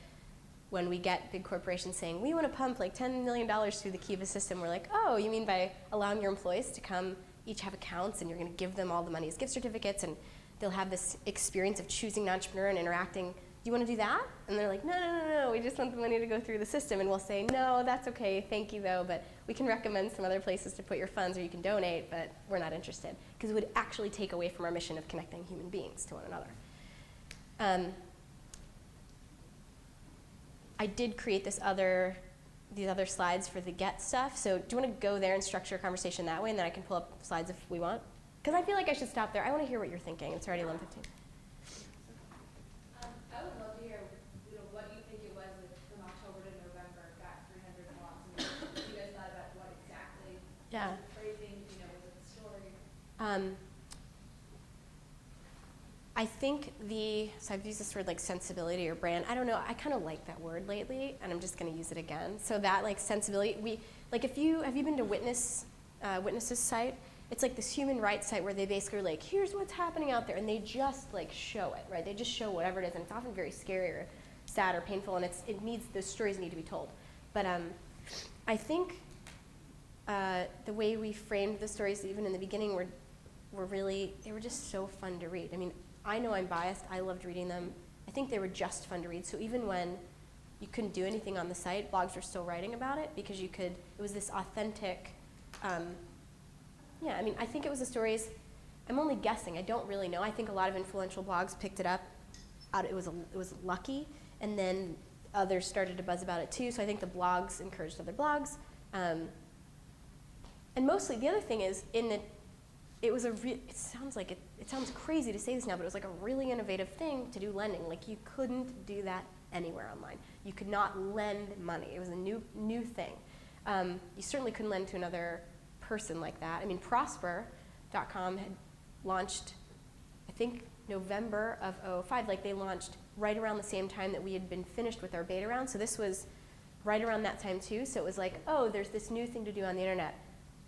When we get big corporations saying, we want to pump like $10 million through the Kiva system, we're like, oh, you mean by allowing your employees to come, each have accounts, and you're going to give them all the money as gift certificates, and they'll have this experience of choosing an entrepreneur and interacting. Do you want to do that? And they're like, no, we just want the money to go through the system. And we'll say, no, that's okay, thank you though, but we can recommend some other places to put your funds, or you can donate, but we're not interested. Because it would actually take away from our mission of connecting human beings to one another. I did create these other slides for the get stuff. So do you want to go there and structure a conversation that way, and then I can pull up slides if we want? Because I feel like I should stop there. I want to hear what you're thinking. It's already 11:15. I would love to hear, what you think it was from October to November got 300 blocks. I mean, you guys thought about what exactly? Yeah. Was it phrasing? Was it the story? I think so I've used this word like sensibility or brand. I don't know. I kind of like that word lately, and I'm just going to use it again. So that like sensibility. Have you been to Witness's site? It's like this human rights site where they basically are like, here's what's happening out there, and they just like show it, right? They just show whatever it is, and it's often very scary or sad or painful, and those stories need to be told. But I think the way we framed the stories, even in the beginning, they were just so fun to read. I mean, I know I'm biased. I loved reading them. I think they were just fun to read. So even when you couldn't do anything on the site, blogs were still writing about it because it was this authentic. I think it was the stories. I'm only guessing. I don't really know. I think a lot of influential blogs picked it up. It was lucky, and then others started to buzz about it too. So I think the blogs encouraged other blogs, and mostly the other thing is it sounds crazy to say this now, but it was like a really innovative thing to do lending. Like you couldn't do that anywhere online. You could not lend money. It was a new thing. You certainly couldn't lend to another person like that. I mean, Prosper.com had launched, I think, November of 2005. Like they launched right around the same time that we had been finished with our beta round. So this was right around that time too. So it was like, oh, there's this new thing to do on the internet,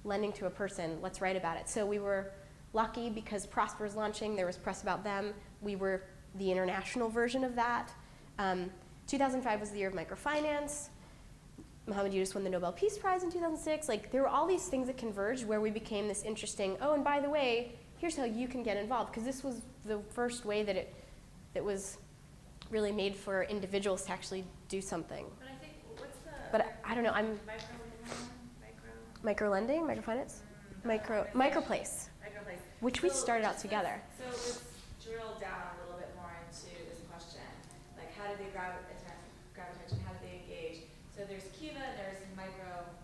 lending to a person. Let's write about it. So we were lucky because Prosper was launching. There was press about them. We were the international version of that. 2005 was the year of microfinance. Muhammad Yunus won the Nobel Peace Prize in 2006. Like, there were all these things that converged where we became this interesting, oh, and by the way, here's how you can get involved. Because this was the first way that it was really made for individuals to actually do something. But I think, what's the... But I don't know, micro-lending, microfinance? Microplace, which we started out together. So let's drill down a little bit more into this question. Like, how do they grab attention? How do they engage? So there's Kiva, there's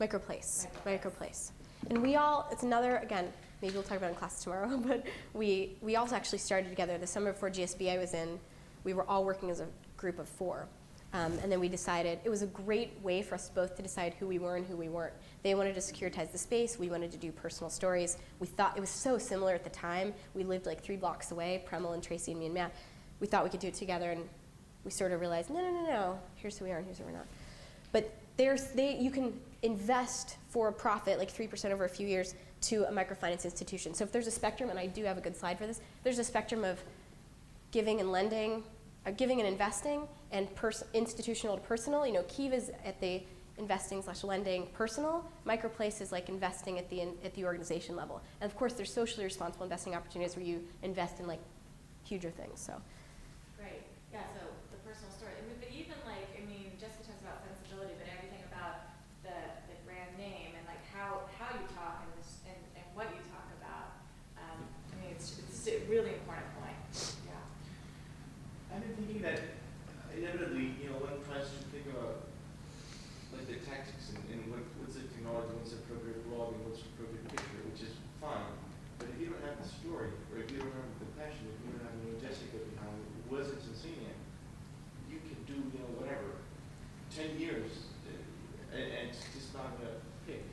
Microplace. And it's another, again, maybe we'll talk about it in class tomorrow, but we also actually started together. The summer before GSB I was in, we were all working as a group of 4. And then we decided, it was a great way for us both to decide who we were and who we weren't. They wanted to securitize the space. We wanted to do personal stories. We thought it was so similar at the time. We lived like 3 blocks away, Premal and Tracy and me and Matt. We thought we could do it together, and we sort of realized, no, here's who we are and here's who we're not. But you can invest for a profit, like 3% over a few years, to a microfinance institution. So if there's a spectrum, and I do have a good slide for this, there's a spectrum of giving and lending, giving and investing, and institutional to personal. Kiva's at the investing/lending personal. Microplace is like investing at the organization level. And of course, there's socially responsible investing opportunities where you invest in like huger things. So. Great. Yeah. So the personal story. But even Jessica talks about sensibility, but everything about the brand name and like how you talk and what you talk about. It's a really important point. Yeah. I've been thinking that inevitably, one tries to think about like the tactics and what's the technology, what's the appropriate blog, and what's the appropriate picture, which is fine. But if you don't have the story, story, or if you don't have the passion, if you don't have Jessica behind, was it Sensenia, you can do, whatever, 10 years, and it's just not gonna pick.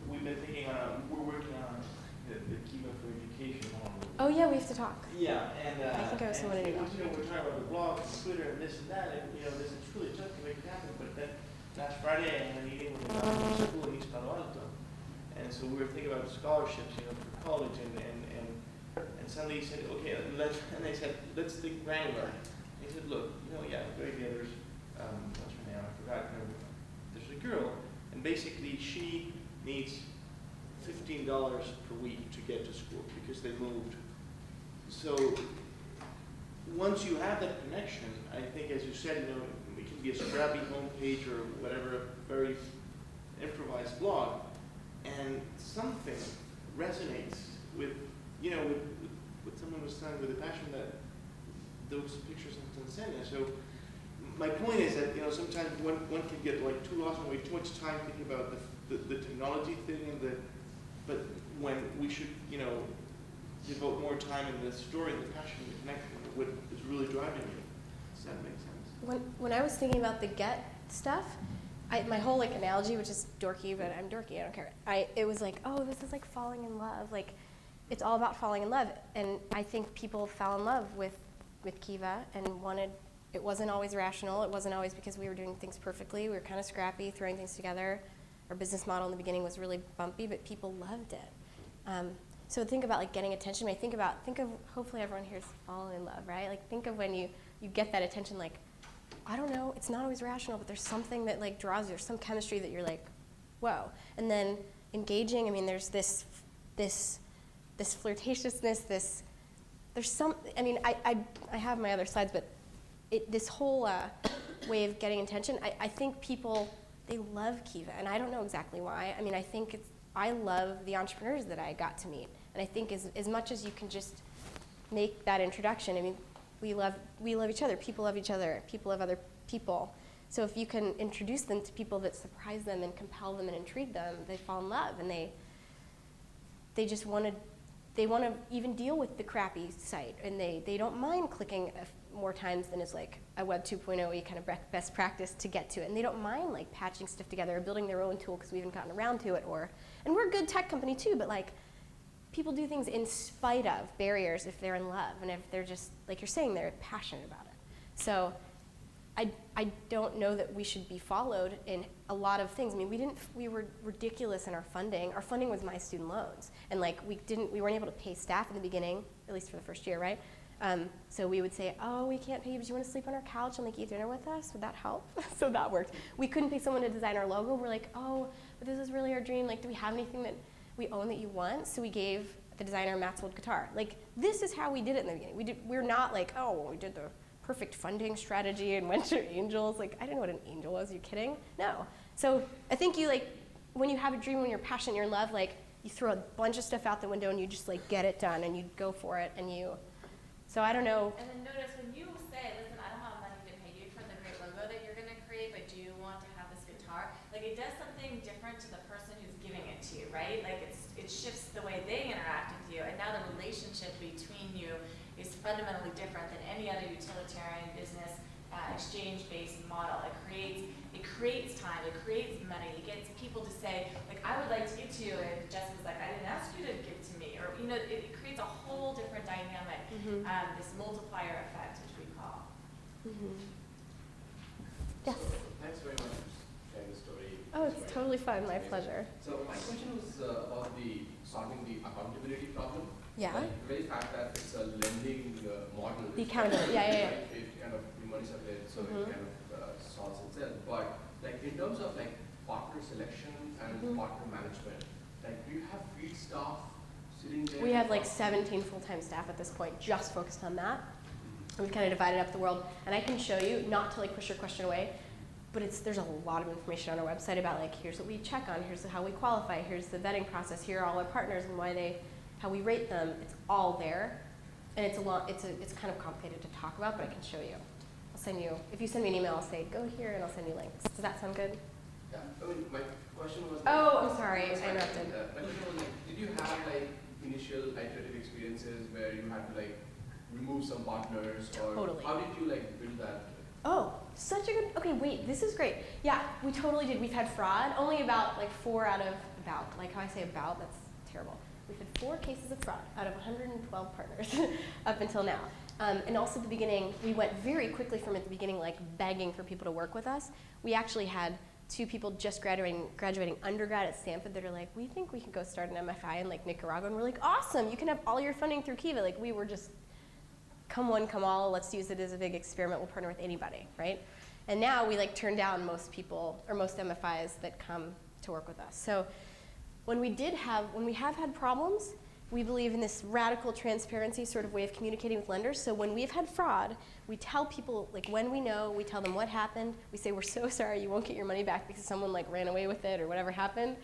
We've been thinking we're working on the Kiva for Education model. Oh yeah, we have to talk. Yeah, and I think I was someone in it. we're talking about the blog, and Twitter, and this and that, and this is really tough to make it happen. But then last Friday, I had a meeting with the government school in East Palo Alto, and so we were thinking about scholarships, for college, and suddenly he said, okay, they said, let's think granular. He said, look, very good. There's what's her name? I forgot her. There's a girl, and basically she needs $15 per week to get to school because they moved. So once you have that connection, I think, as you said, it can be a scrappy homepage or whatever, a very improvised blog, and something resonates with, with what someone was telling, with the passion that those pictures of Tanzania. So my point is that, sometimes one can get too lost and waste too much time thinking about the technology thing but when we should, devote more time in the story, the passion, the connection, what is really driving you. Does that make sense? When I was thinking about the get stuff, my whole analogy, which is dorky, but I'm dorky, I don't care. It was this is like falling in love. It's all about falling in love. And I think people fell in love with Kiva and it wasn't always rational. It wasn't always because we were doing things perfectly. We were kind of scrappy, throwing things together. Our business model in the beginning was really bumpy, but people loved it. So think about getting attention. Think of hopefully everyone here is falling in love, right? Think of when you get that attention. I don't know, it's not always rational, but there's something that draws you. There's some chemistry that you're whoa. And then engaging. There's this flirtatiousness. There's some. I have my other slides, but this whole way of getting attention. I think people. They love Kiva, and I don't know exactly why. I love the entrepreneurs that I got to meet, and I think as much as you can just make that introduction, we love each other. People love each other. People love other people. So if you can introduce them to people that surprise them and compel them and intrigue them, they fall in love, and they just want to even deal with the crappy site, and they don't mind clicking more times than is a Web 2.0 kind of best practice to get to it. And they don't mind patching stuff together or building their own tool because we haven't gotten around to it. And we're a good tech company too, but people do things in spite of barriers if they're in love and if they're just, like you're saying, they're passionate about it. So I don't know that we should be followed in a lot of things. We were ridiculous in our funding. Our funding was my student loans. And we weren't able to pay staff in the beginning, at least for the first year, right? So we would say, oh, we can't pay you, but you want to sleep on our couch and eat dinner with us? Would that help? So that worked. We couldn't pay someone to design our logo. We're oh, but this is really our dream. Do we have anything that we own that you want? So we gave the designer Matt's old guitar. This is how we did it in the beginning. We're not we did the perfect funding strategy and went to angels. I didn't know what an angel was. Are you kidding? No. So I think you when you have a dream, when you're passionate, you're in love, you throw a bunch of stuff out the window and you just get it done and you go for it and you. So I don't know. And then notice when you say, listen, I don't have money to pay you for the great logo that you're going to create, but do you want to have this guitar? It does something different to the person who's giving it to you, right? It shifts the way they interact with you, and now the relationship between you is fundamentally different than any other utilitarian business exchange-based model. It creates time, it creates money, it gets people to say, I would like to give to you, and Jessica's I didn't ask you to give to me, or it creates a whole different dynamic, this multiplier effect, which we call. Yes. So, thanks very much for sharing the story. Oh, it's totally fun. My pleasure. So my question was about solving the accountability problem. Yeah. The very fact that it's a lending model. The accountability. Yeah. It kind of the money supply, so it kind of solves itself. But in terms of partner selection and partner management, do you have field staff sitting there? We have 17 full-time staff at this point, just focused on that. We've kind of divided up the world, and I can show you, not to push your question away, but there's a lot of information on our website about here's what we check on, here's how we qualify, here's the vetting process, here are all our partners and how we rate them. It's all there, and it's kind of complicated to talk about, but I can show you. I'll send you, if you send me an email, I'll say go here and I'll send you links. Does that sound good? Yeah, my question was. Oh, initial iterative experiences where you had to like remove some partners, or Totally. how did you like build that? Oh, such a good, okay, wait, this is great. Yeah, we totally did. We've had fraud, only about like 4 out of about, like how I say about, that's terrible. We've had 4 cases of fraud out of 112 partners up until now. And also at the beginning, we went very quickly from at the beginning, like begging for people to work with us. We actually had 2 people just graduating undergrad at Stanford that are like, we think we could go start an MFI in like Nicaragua. And we're like, awesome, you can have all your funding through Kiva. Like we were just, come one, come all, let's use it as a big experiment, we'll partner with anybody, right? And now we like turn down most people, or most MFIs that come to work with us. So when we have had problems, we believe in this radical transparency sort of way of communicating with lenders. So when we've had fraud, we tell people, like when we know, we tell them what happened. We say, we're so sorry, you won't get your money back because someone like ran away with it or whatever happened.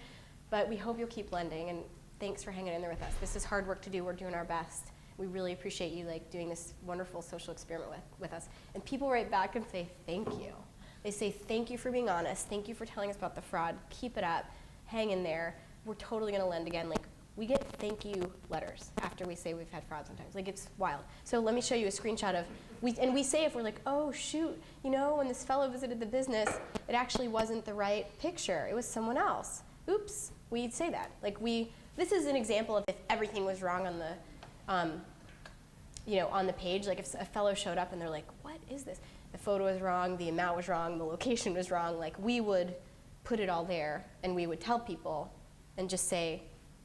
But we hope you'll keep lending, and thanks for hanging in there with us. This is hard work to do, we're doing our best. We really appreciate you like doing this wonderful social experiment with us. And people write back and say, thank you. They say, thank you for being honest. Thank you for telling us about the fraud. Keep it up, hang in there. We're totally gonna lend again. Like, we get thank you letters after we say we've had fraud sometimes. Like, it's wild. So let me show you a screenshot of, we say if we're like, oh shoot, you know, when this fellow visited the business, it actually wasn't the right picture. It was someone else. Oops, we'd say that. Like this is an example of if everything was wrong on the, you know, on the page. Like if a fellow showed up and they're like, what is this? The photo was wrong, the amount was wrong, the location was wrong. Like we would put it all there and we would tell people and just say,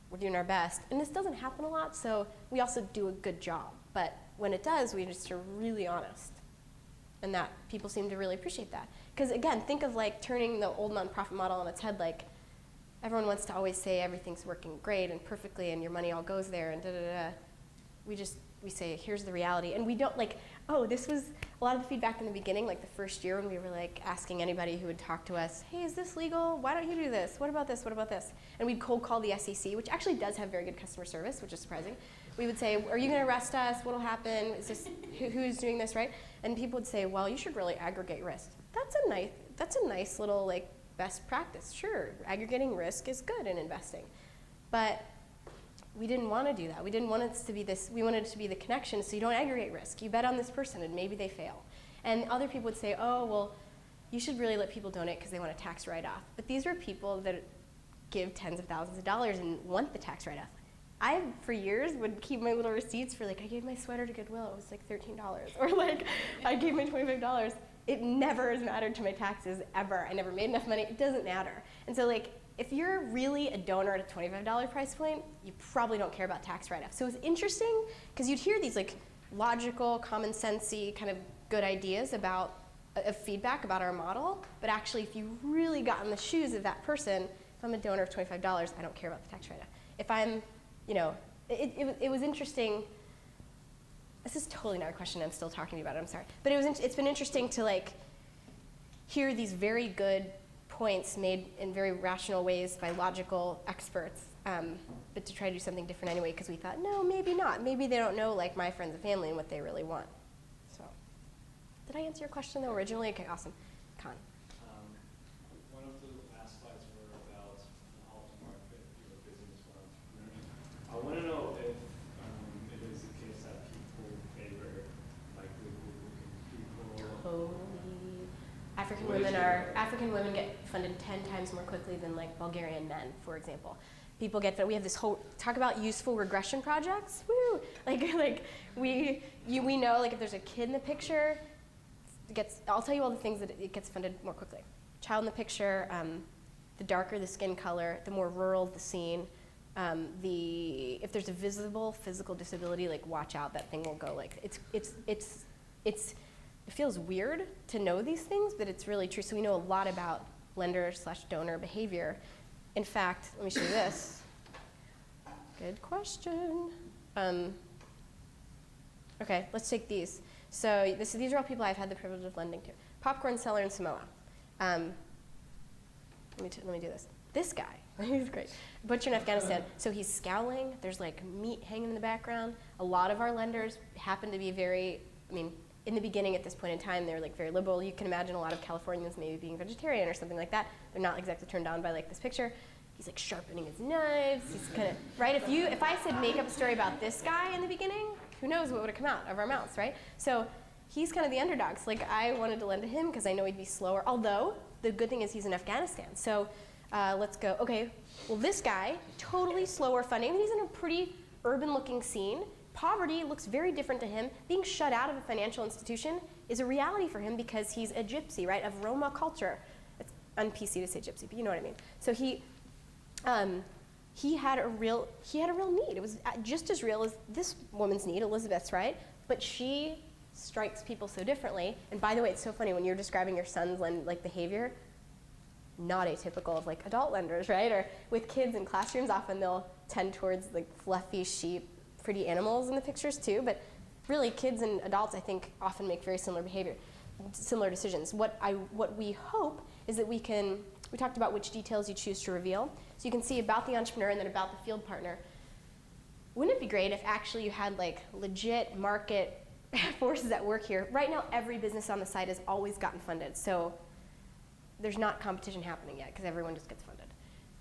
we're doing our best. And this doesn't happen a lot, so we also do a good job. But when it does, we just are really honest. And that people seem to really appreciate that. Because again, think of like turning the old nonprofit model on its head. Like everyone wants to always say everything's working great and perfectly and your money all goes there and da-da-da. We say, here's the reality. And we don't like, oh, this was a lot of the feedback in the beginning, like the first year when we were like asking anybody who would talk to us, hey, is this legal? Why don't you do this? What about this? What about this? And we'd cold call the SEC, which actually does have very good customer service, which is surprising. We would say, are you gonna arrest us? What'll happen? Is this, who's doing this, right? And people would say, well, you should really aggregate risk. That's a nice little like best practice. Sure, aggregating risk is good in investing. But we didn't want to do that. We didn't want it to be this, we wanted it to be the connection, so you don't aggregate risk. You bet on this person and maybe they fail. And other people would say, oh, well, you should really let people donate because they want a tax write-off. But these are people that give tens of thousands of dollars and want the tax write-off. I, for years, would keep my little receipts for like, I gave my sweater to Goodwill, it was like $13. Or like, I gave my $25. It never has mattered to my taxes, ever. I never made enough money, it doesn't matter. And so like, if you're really a donor at a $25 price point, you probably don't care about tax write-off. So it's interesting, because you'd hear these like logical, common sensey kind of good ideas about feedback about our model, but actually if you really got in the shoes of that person, if I'm a donor of $25, I don't care about the tax write-off. If I'm, you know, it was interesting. This is totally not a question, I'm still talking about it, I'm sorry. But it's been interesting to like hear these very good points made in very rational ways by logical experts, but to try to do something different anyway, because we thought, no, maybe not. Maybe they don't know like my friends and family and what they really want. So, did I answer your question though originally? Okay, awesome. Khan. One of the last slides were about how to market your business for entrepreneurs. I want to know if it is the case that people favor like good-looking people. Totally. African women get funded 10 times more quickly than like Bulgarian men, for example. People get that. We have this whole talk about useful regression projects. Woo! Like we know like if there's a kid in the picture, I'll tell you all the things that it gets funded more quickly. Child in the picture, the darker the skin color, the more rural the scene. If there's a visible physical disability, like watch out, that thing will go like it feels weird to know these things, but it's really true. So we know a lot about lender/donor behavior. In fact, let me show you this. Good question. Okay, let's take these. So these are all people I've had the privilege of lending to. Popcorn seller in Samoa. Let me do this. This guy, he's great. Butcher in Afghanistan. So he's scowling. There's like meat hanging in the background. A lot of our lenders happen to be very, in the beginning at this point in time, they're like very liberal. You can imagine a lot of Californians maybe being vegetarian or something like that. They're not exactly turned on by like this picture. he's like sharpening his knives. He's kind of, right? If I said make up a story about this guy in the beginning, who knows what would have come out of our mouths, right? So he's kind of the underdog. So like I wanted to lend to him because I know he'd be slower. Although the good thing is he's in Afghanistan. So let's go. Okay, well this guy, totally slower funding. He's in a pretty urban-looking scene. Poverty looks very different to him. Being shut out of a financial institution is a reality for him because he's a gypsy, right, of Roma culture. It's un-PC to say gypsy, but you know what I mean. So he had a real need. It was just as real as this woman's need, Elizabeth's, right? But she strikes people so differently. And by the way, it's so funny when you're describing your son's like behavior, not atypical of like adult lenders, right? Or with kids in classrooms, often they'll tend towards like fluffy sheep, pretty animals in the pictures too. But really, kids and adults, I think, often make very similar decisions. What we hope is that we talked about which details you choose to reveal. So you can see about the entrepreneur and then about the field partner. Wouldn't it be great if actually you had like legit market forces at work here? Right now, every business on the site has always gotten funded. So there's not competition happening yet because everyone just gets funded.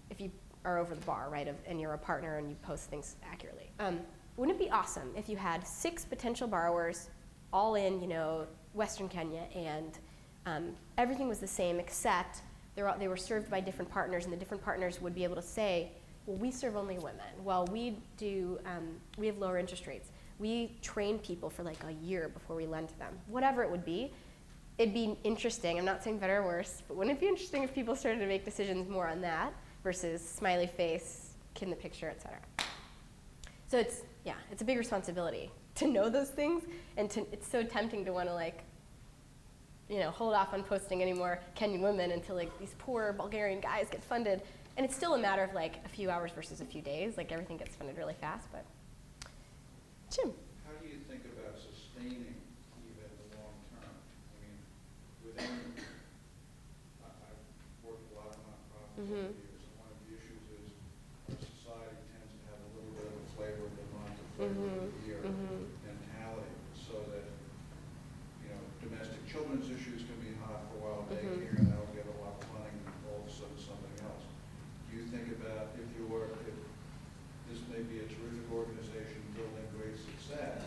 If you are over the bar, right, and you're a partner and you post things accurately. Wouldn't it be awesome if you had 6 potential borrowers all in, Western Kenya, and everything was the same except they were served by different partners, and the different partners would be able to say, well, we serve only women. Well, we have lower interest rates. We train people for like a year before we lend to them. Whatever it would be, it'd be interesting. I'm not saying better or worse, but wouldn't it be interesting if people started to make decisions more on that versus smiley face, kid in the picture, et cetera. So it's a big responsibility to know those things, and it's so tempting to want to hold off on posting any more Kenyan women until like these poor Bulgarian guys get funded. And it's still a matter of like a few hours versus a few days. Like everything gets funded really fast, but Jim. How do you think about sustaining Kiva in the long term? I mean, I've worked with a lot of nonprofits over the years, and one of the issues is our society tends to have a little bit of a flavor of the month, a flavor of the year mentality, so that domestic children's issues can be hot for a while, daycare, and that'll get a lot of funding, and all of a sudden something else. Do you think about if this may be a terrific organization building great success,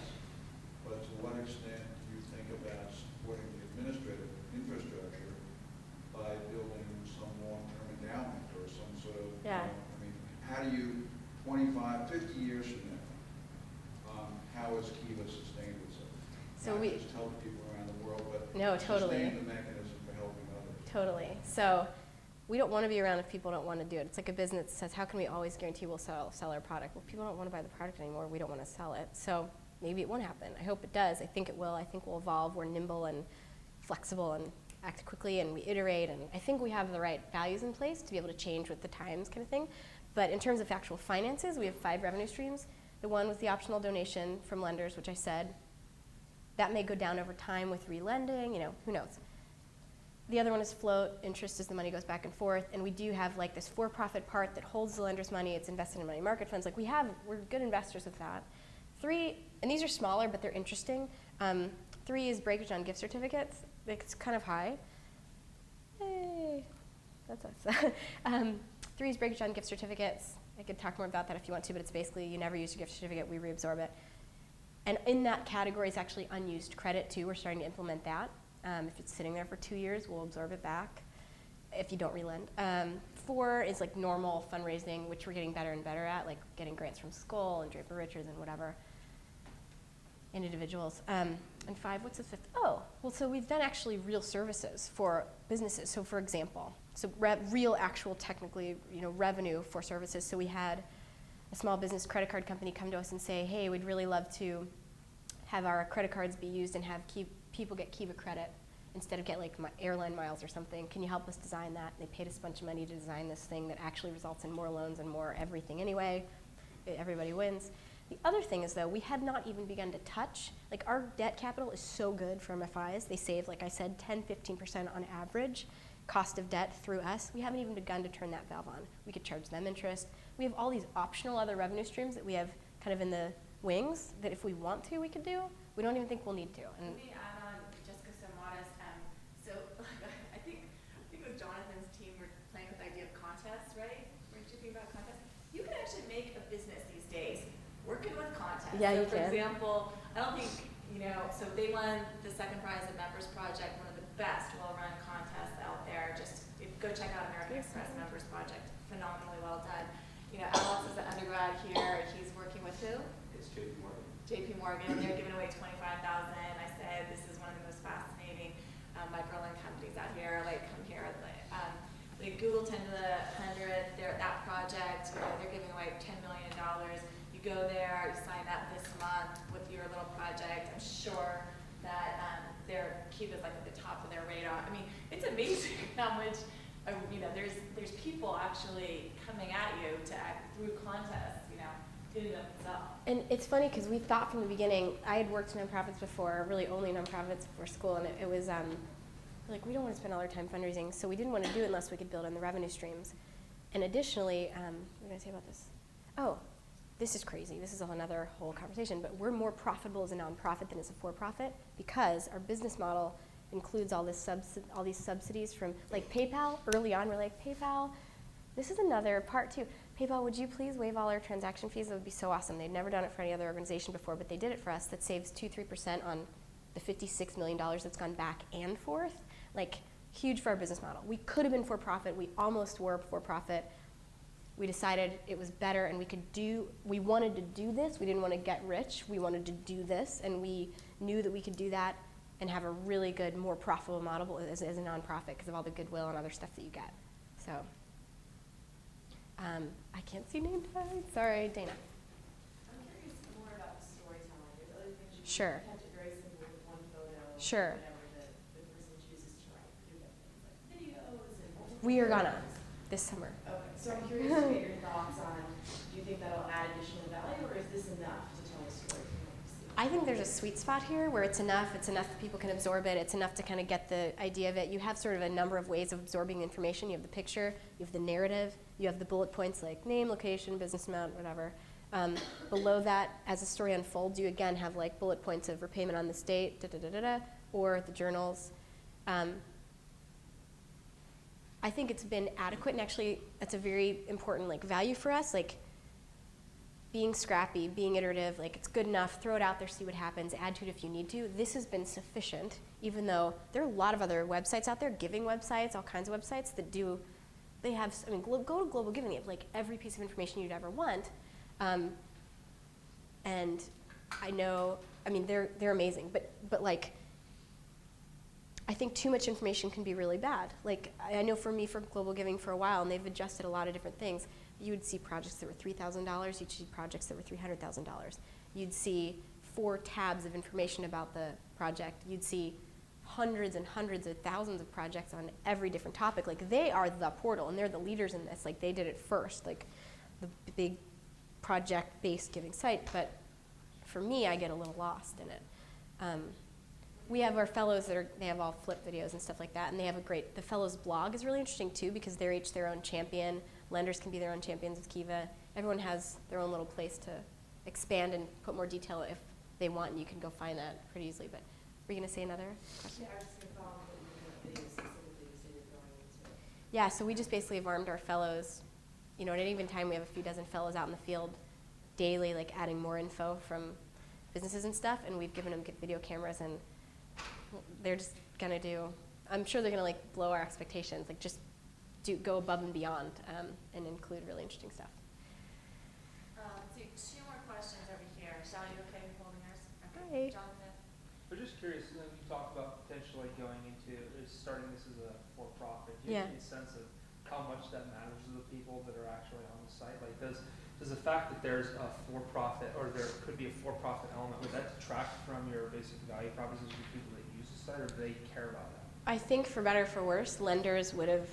but to what extent do you think about supporting the administrative infrastructure by building some long-term endowment or some sort of, how do you, 25, 50 years from now, how has Kiva sustained itself? So Not just help people around the world, but totally. sustain the mechanism for helping others. Totally. So we don't want to be around if people don't want to do it. It's like a business that says, how can we always guarantee we'll sell our product? Well, if people don't want to buy the product anymore, we don't want to sell it. So maybe it won't happen. I hope it does. I think it will. I think we'll evolve. We're nimble and flexible and act quickly, and we iterate, and I think we have the right values in place to be able to change with the times kind of thing. But in terms of actual finances, we have 5 revenue streams. The one was the optional donation from lenders, which I said, that may go down over time with relending, who knows. The other one is float. Interest as the money goes back and forth. And we do have like this for-profit part that holds the lender's money. It's invested in money market funds. Like we're good investors with that. 3, and these are smaller, but they're interesting. 3 is breakage on gift certificates. It's kind of high. Hey, that's us. 3 is breakage on gift certificates. I could talk more about that if you want to, but it's basically you never use your gift certificate, we reabsorb it. And in that category is actually unused credit too. We're starting to implement that. If it's sitting there for 2 years, we'll absorb it back if you don't relend. 4 is like normal fundraising, which we're getting better and better at, like getting grants from Skoll and Draper Richards and whatever, and individuals. And 5, what's the 5th? Oh, well, so we've done actually real services for businesses. So for example, real actual technically, revenue for services. So we had a small business credit card company come to us and say, hey, we'd really love to have our credit cards be used and have people get Kiva credit instead of get like airline miles or something. Can you help us design that? And they paid us a bunch of money to design this thing that actually results in more loans and more everything anyway. Everybody wins. The other thing is though, we had not even begun to touch, like our debt capital is so good for MFIs. They save, like I said, 10-15% on average cost of debt through us. We haven't even begun to turn that valve on. We could charge them interest. We have all these optional other revenue streams that we have kind of in the wings that if we want to, we could do. We don't even think we'll need to. And let me add on, Jessica's so modest. I think it was Jonathan's team were playing with the idea of contests, right? Weren't you feedback contest. You can actually make a business these days working with contests. Yeah, so you for can. example, I don't think, so they won the second prize at Members Project, one of the best well-run contests out there. Go check out American Express Members Project. Phenomenally well done. Alex is an undergrad here. He's working with who? It's JP Morgan. JP Morgan. They're giving away $25,000. I said this is one of the most fascinating micro-loan companies out here. Come here. Google 10 to the 100. That project. They're giving away $10 million. You go there. You sign up this month with your little project. I'm sure that their Kiva's at the top of their radar. I mean, it's amazing how much. There's people actually coming at you through contests, in and of itself. And it's funny because we thought from the beginning, I had worked in nonprofits before, really only nonprofits before school, and it was we don't want to spend all our time fundraising, so we didn't want to do it unless we could build on the revenue streams. And additionally, what was I going to say about this? Oh, this is crazy. This is another whole conversation, but we're more profitable as a nonprofit than as a for-profit because our business model includes all these subsidies from PayPal. Early on, we're like, PayPal, this is another part too. PayPal, would you please waive all our transaction fees? That would be so awesome. They'd never done it for any other organization before, but they did it for us. That saves 2-3% on the $56 million that's gone back and forth. Huge for our business model. We could have been for-profit. We almost were for-profit. We decided it was better and we wanted to do this. We didn't want to get rich. We wanted to do this, and we knew that we could do that and have a really good, more profitable model as a nonprofit because of all the goodwill and other stuff that you get. So, I can't see name tag. Sorry, Dana. I'm curious more about the storytelling. There's other things you Sure. kept it very simple with one photo. Sure. Whatever the person chooses to write. You get things like videos and multiple We are gonna videos. this summer. Okay, so I'm curious to get your thoughts on, do you think that'll add additional value, or is this enough to tell a story from what you see? I think there's a sweet spot here where it's enough that people can absorb it, it's enough to kind of get the idea of it. You have sort of a number of ways of absorbing information. You have the picture, you have the narrative, you have the bullet points like name, location, business amount, whatever. Below that, as the story unfolds, you again have bullet points of repayment on this date, or the journals. I think it's been adequate, and actually that's a very important value for us. Being scrappy, being iterative, it's good enough, throw it out there, see what happens, add to it if you need to. This has been sufficient, even though there are a lot of other websites out there, giving websites, all kinds of websites that go to Global Giving, they have every piece of information you'd ever want. And I know, they're amazing, but I think too much information can be really bad. I know for me, for Global Giving for a while, and they've adjusted a lot of different things. You would see projects that were $3,000. You'd see projects that were $300,000. You'd see 4 tabs of information about the project. You'd see hundreds and hundreds of thousands of projects on every different topic. They are the portal, and they're the leaders in this. They did it first, the big project-based giving site. But for me, I get a little lost in it. We have our fellows they have all flip videos and stuff like that, and they have the fellows blog is really interesting too because they're each their own champion. Lenders can be their own champions with Kiva. Everyone has their own little place to expand and put more detail if they want, and you can go find that pretty easily. But were you going to say another question? Yeah, I was just going to follow up with videos specifically you said you're going into. Yeah, so we just basically have armed our fellows. At any given time, we have a few dozen fellows out in the field daily, adding more info from businesses and stuff, and we've given them video cameras, and they're just going to I'm sure they're going to blow our expectations, go above and beyond and include really interesting stuff. Let's see, 2 more questions over here. Shall you okay with holding ours? Hi. Jonathan? I'm just curious, you talk about potentially going into starting this as a for-profit. Do you have any sense of how much that matters to the people that are actually on the site? Does the fact that there's a for-profit, or there could be a for-profit element, would that detract from your basic value proposition to people that use the site, or do they care about that? I think for better or for worse, lenders would have,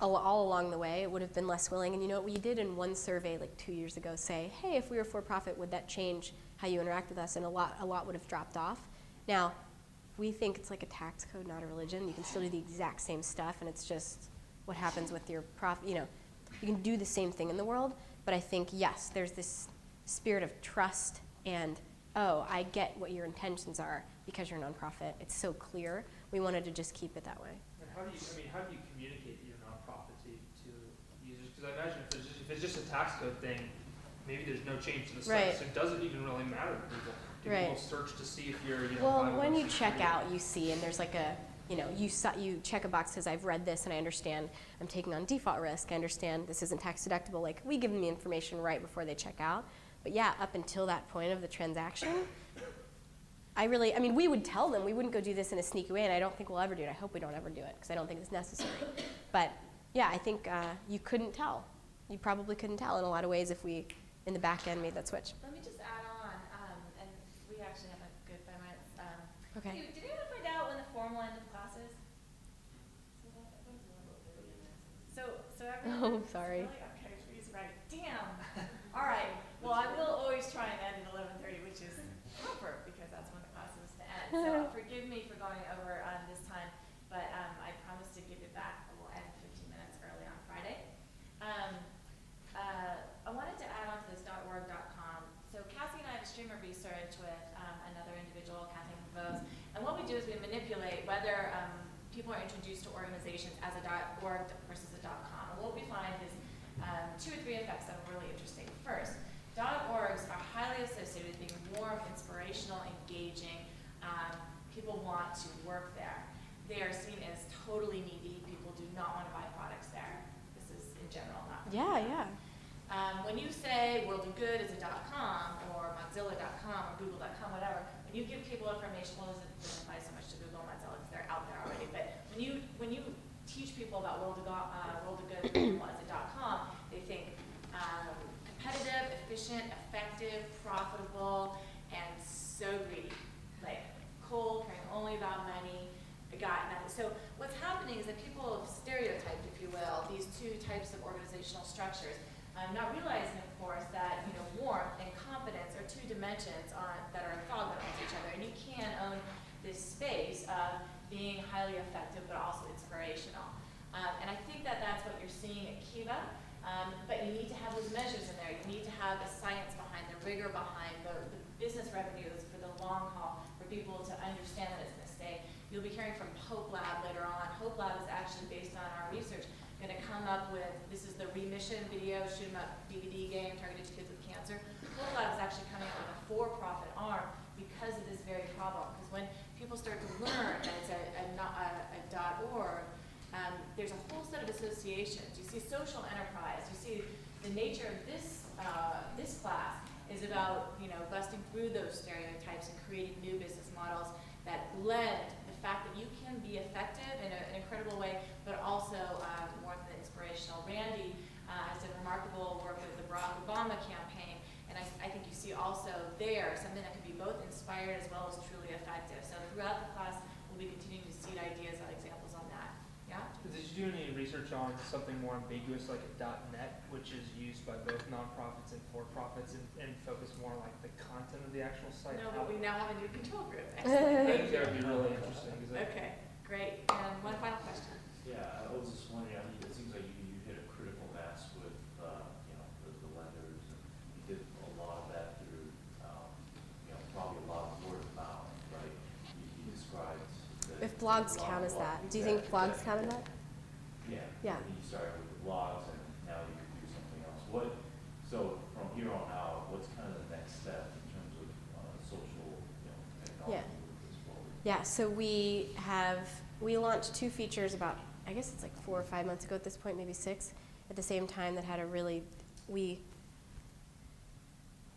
all along the way, it would have been less willing. And we did in one survey 2 years ago say, hey, if we were for-profit, would that change how you interact with us? And a lot would have dropped off. Now, we think it's like a tax code, not a religion. You can still do the exact same stuff, and it's just what happens with your profit. You can do the same thing in the world, but I think, yes, there's this spirit of trust and, oh, I get what your intentions are because you're a nonprofit. It's so clear. We wanted to just keep it that way. And how do you communicate that you're a nonprofit to users? Because I imagine if it's it's just a tax code thing, maybe there's no change to the site, Right. so it doesn't even really matter to people. Do Right. people search to see if you're, you know, Well, when you 501c3? check out, you see, and there's like a, you know, you check a box because I've read this and I understand I'm taking on default risk. I understand this isn't tax deductible. Like, we give them the information right before they check out. But yeah, up until that point of the transaction, I mean, we would tell them, we wouldn't go do this in a sneaky way, and I don't think we'll ever do it. I hope we don't ever do it because I don't think it's necessary. But yeah, I think you couldn't tell. You probably couldn't tell in a lot of ways if we, in the back end, made that switch. Let me just add on, and we actually have a good 5 minutes. Okay. Did anyone find out when the formal end of class is? So everyone. Oh, sorry. Really? Okay, freeze right. Damn. All right. Well, I will always try and end at 11:30, which is proper because that's when the class is to end. So forgive me for going over this time, but I promise to give it back. We'll end 15 minutes early on Friday. I wanted to add on to this .org.com. So Cassie and I have a stream of research with another individual, Kathleen Pavos, and what we do is we manipulate whether people are introduced to organizations as a .org versus a .com. And what we find is 2 or 3 effects that are really interesting. First, .orgs are highly associated with being warm, inspirational, engaging. People want to work there. They are seen as totally needy. People do not want to buy products there. This is in general, not. Yeah. When you say World of Good is a .com or Mozilla.com or Google.com, whatever, when you give people information, well, it doesn't apply so much to Google and Mozilla because they're out there already. But when you teach people about World of Good as a .com, they think competitive, efficient, effective, profitable, and so greedy. Like cold, caring only about money. Got nothing. So what's happening is that people have stereotyped, if you will, these 2 types of organizational structures. Not realizing, of course, that warmth and competence are 2 dimensions that are orthogonal to each other, and you can own this space of being highly effective but also inspirational. And I think that that's what you're seeing at Kiva, but you need to have those measures in there. You need to have the science behind, the rigor behind, the business revenues for the long haul, for people to understand that it's going to stay. You'll be hearing from Hope Lab later on. Hope Lab is actually based on our research going to come up with, this is the remission video, shoot 'em up DVD game targeted to kids with cancer. Hope Lab is actually coming up with a for-profit arm because of this very problem. Because when people start to learn that it's a .org, there's a whole set of associations. You see social enterprise. You see the nature of this class is about busting through those stereotypes and creating new business models that blend the fact that you can be effective in an incredible way, but also more than inspirational. Randy has done remarkable work with the Barack Obama campaign, and I think you see also there something that can be both inspired as well as truly effective. So throughout the class, we'll be continuing to seed ideas and examples on that. Yeah? Did you do any research on something more ambiguous like a .net, which is used by both nonprofits and for-profits, and focus more on like the content of the actual site? No, but we now have a new control group. I think that would be really interesting. Okay, great. And one final question. Yeah, I was just wondering, I mean, it seems like you hit a critical mass with, the lenders, and you did a lot of that through, probably a lot of word of mouth, right? You described that. If blogs count as that. Do you think blogs count as that? Yeah. And you started with the blogs, and now you can do something else. So from here on out, what's kind of the next step in terms of social, technology moving this forward? Yeah, so we launched 2 features about, I guess it's like 4 or 5 months ago at this point, maybe 6, at the same time that had a really,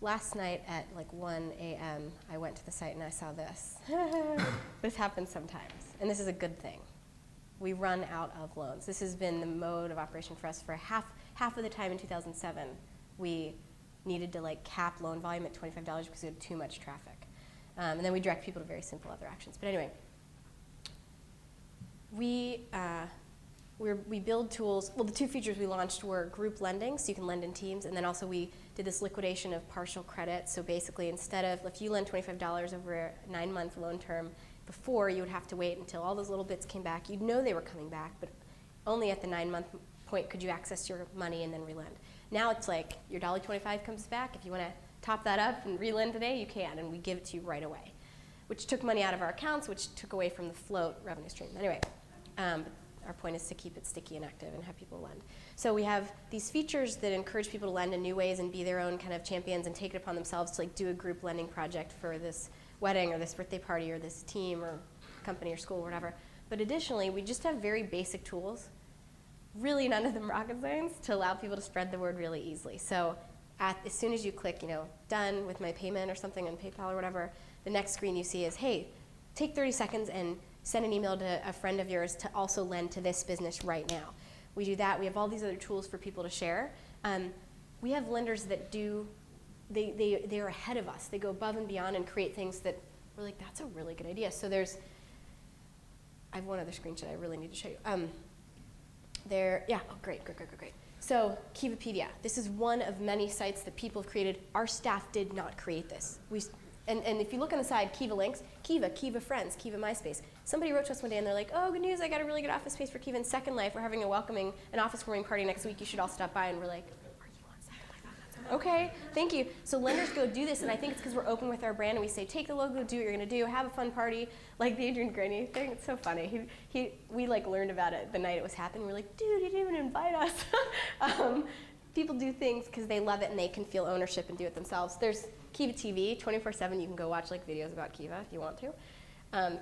last night at like 1 a.m., I went to the site and I saw this. This happens sometimes, and this is a good thing. We run out of loans. This has been the mode of operation for us for half of the time in 2007. We needed to like cap loan volume at $25 because we had too much traffic. And then we direct people to very simple other actions. But anyway, we build tools. Well, the 2 features we launched were group lending, so you can lend in teams, and then also we did this liquidation of partial credit. So basically, instead of, if you lend $25 over a 9-month loan term, before you would have to wait until all those little bits came back. You'd know they were coming back, but only at the 9-month point could you access your money and then relend. Now it's like your $1.25 comes back. If you want to top that up and relend today, you can, and we give it to you right away, which took money out of our accounts, which took away from the float revenue stream. Anyway, Our point is to keep it sticky and active and have people lend. So we have these features that encourage people to lend in new ways and be their own kind of champions and take it upon themselves to like do a group lending project for this wedding or this birthday party or this team or company or school or whatever. But additionally, we just have very basic tools, really none of them rocket science, to allow people to spread the word really easily. So as soon as you click, done with my payment or something on PayPal or whatever, the next screen you see is, hey, take 30 seconds and send an email to a friend of yours to also lend to this business right now. We do that. We have all these other tools for people to share. We have lenders that they're ahead of us. They go above and beyond and create things that we're like, that's a really good idea. So I have one other screenshot I really need to show you. Great. So Kivapedia, this is one of many sites that people have created. Our staff did not create this. And if you look on the side, Kiva links, Kiva Friends, Kiva MySpace. Somebody wrote to us one day and they're like, oh, good news, I got a really good office space for Kiva in Second Life. We're having an office warming party next week. You should all stop by. And we're like, are you on Second Life? Okay, thank you. So lenders go do this, and I think it's because we're open with our brand and we say, take the logo, do what you're gonna do, have a fun party. Like the Adrian Grenier thing, it's so funny. We like learned about it the night it was happening. We're like, dude, you didn't even invite us. People do things because they love it and they can feel ownership and do it themselves. There's Kiva TV, 24/7. You can go watch like videos about Kiva if you want to.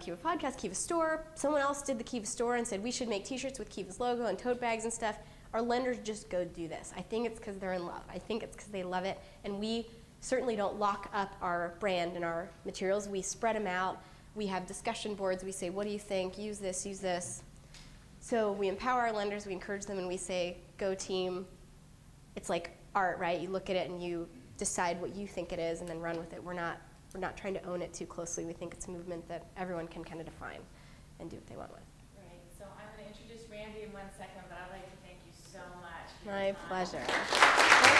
Kiva Podcast, Kiva Store. Someone else did the Kiva Store and said we should make t-shirts with Kiva's logo and tote bags and stuff. Our lenders just go do this. I think it's because they're in love. I think it's because they love it. And we certainly don't lock up our brand and our materials. We spread them out. We have discussion boards. We say, what do you think? Use this, use this. So we empower our lenders. We encourage them and we say, go team. It's like art, right? You look at it and you decide what you think it is and then run with it. We're not trying to own it too closely. We think it's a movement that everyone can kind of define and do what they want with. Right. So I'm going to introduce Randy in 1 second, but I'd like to thank you so much for your My time. pleasure.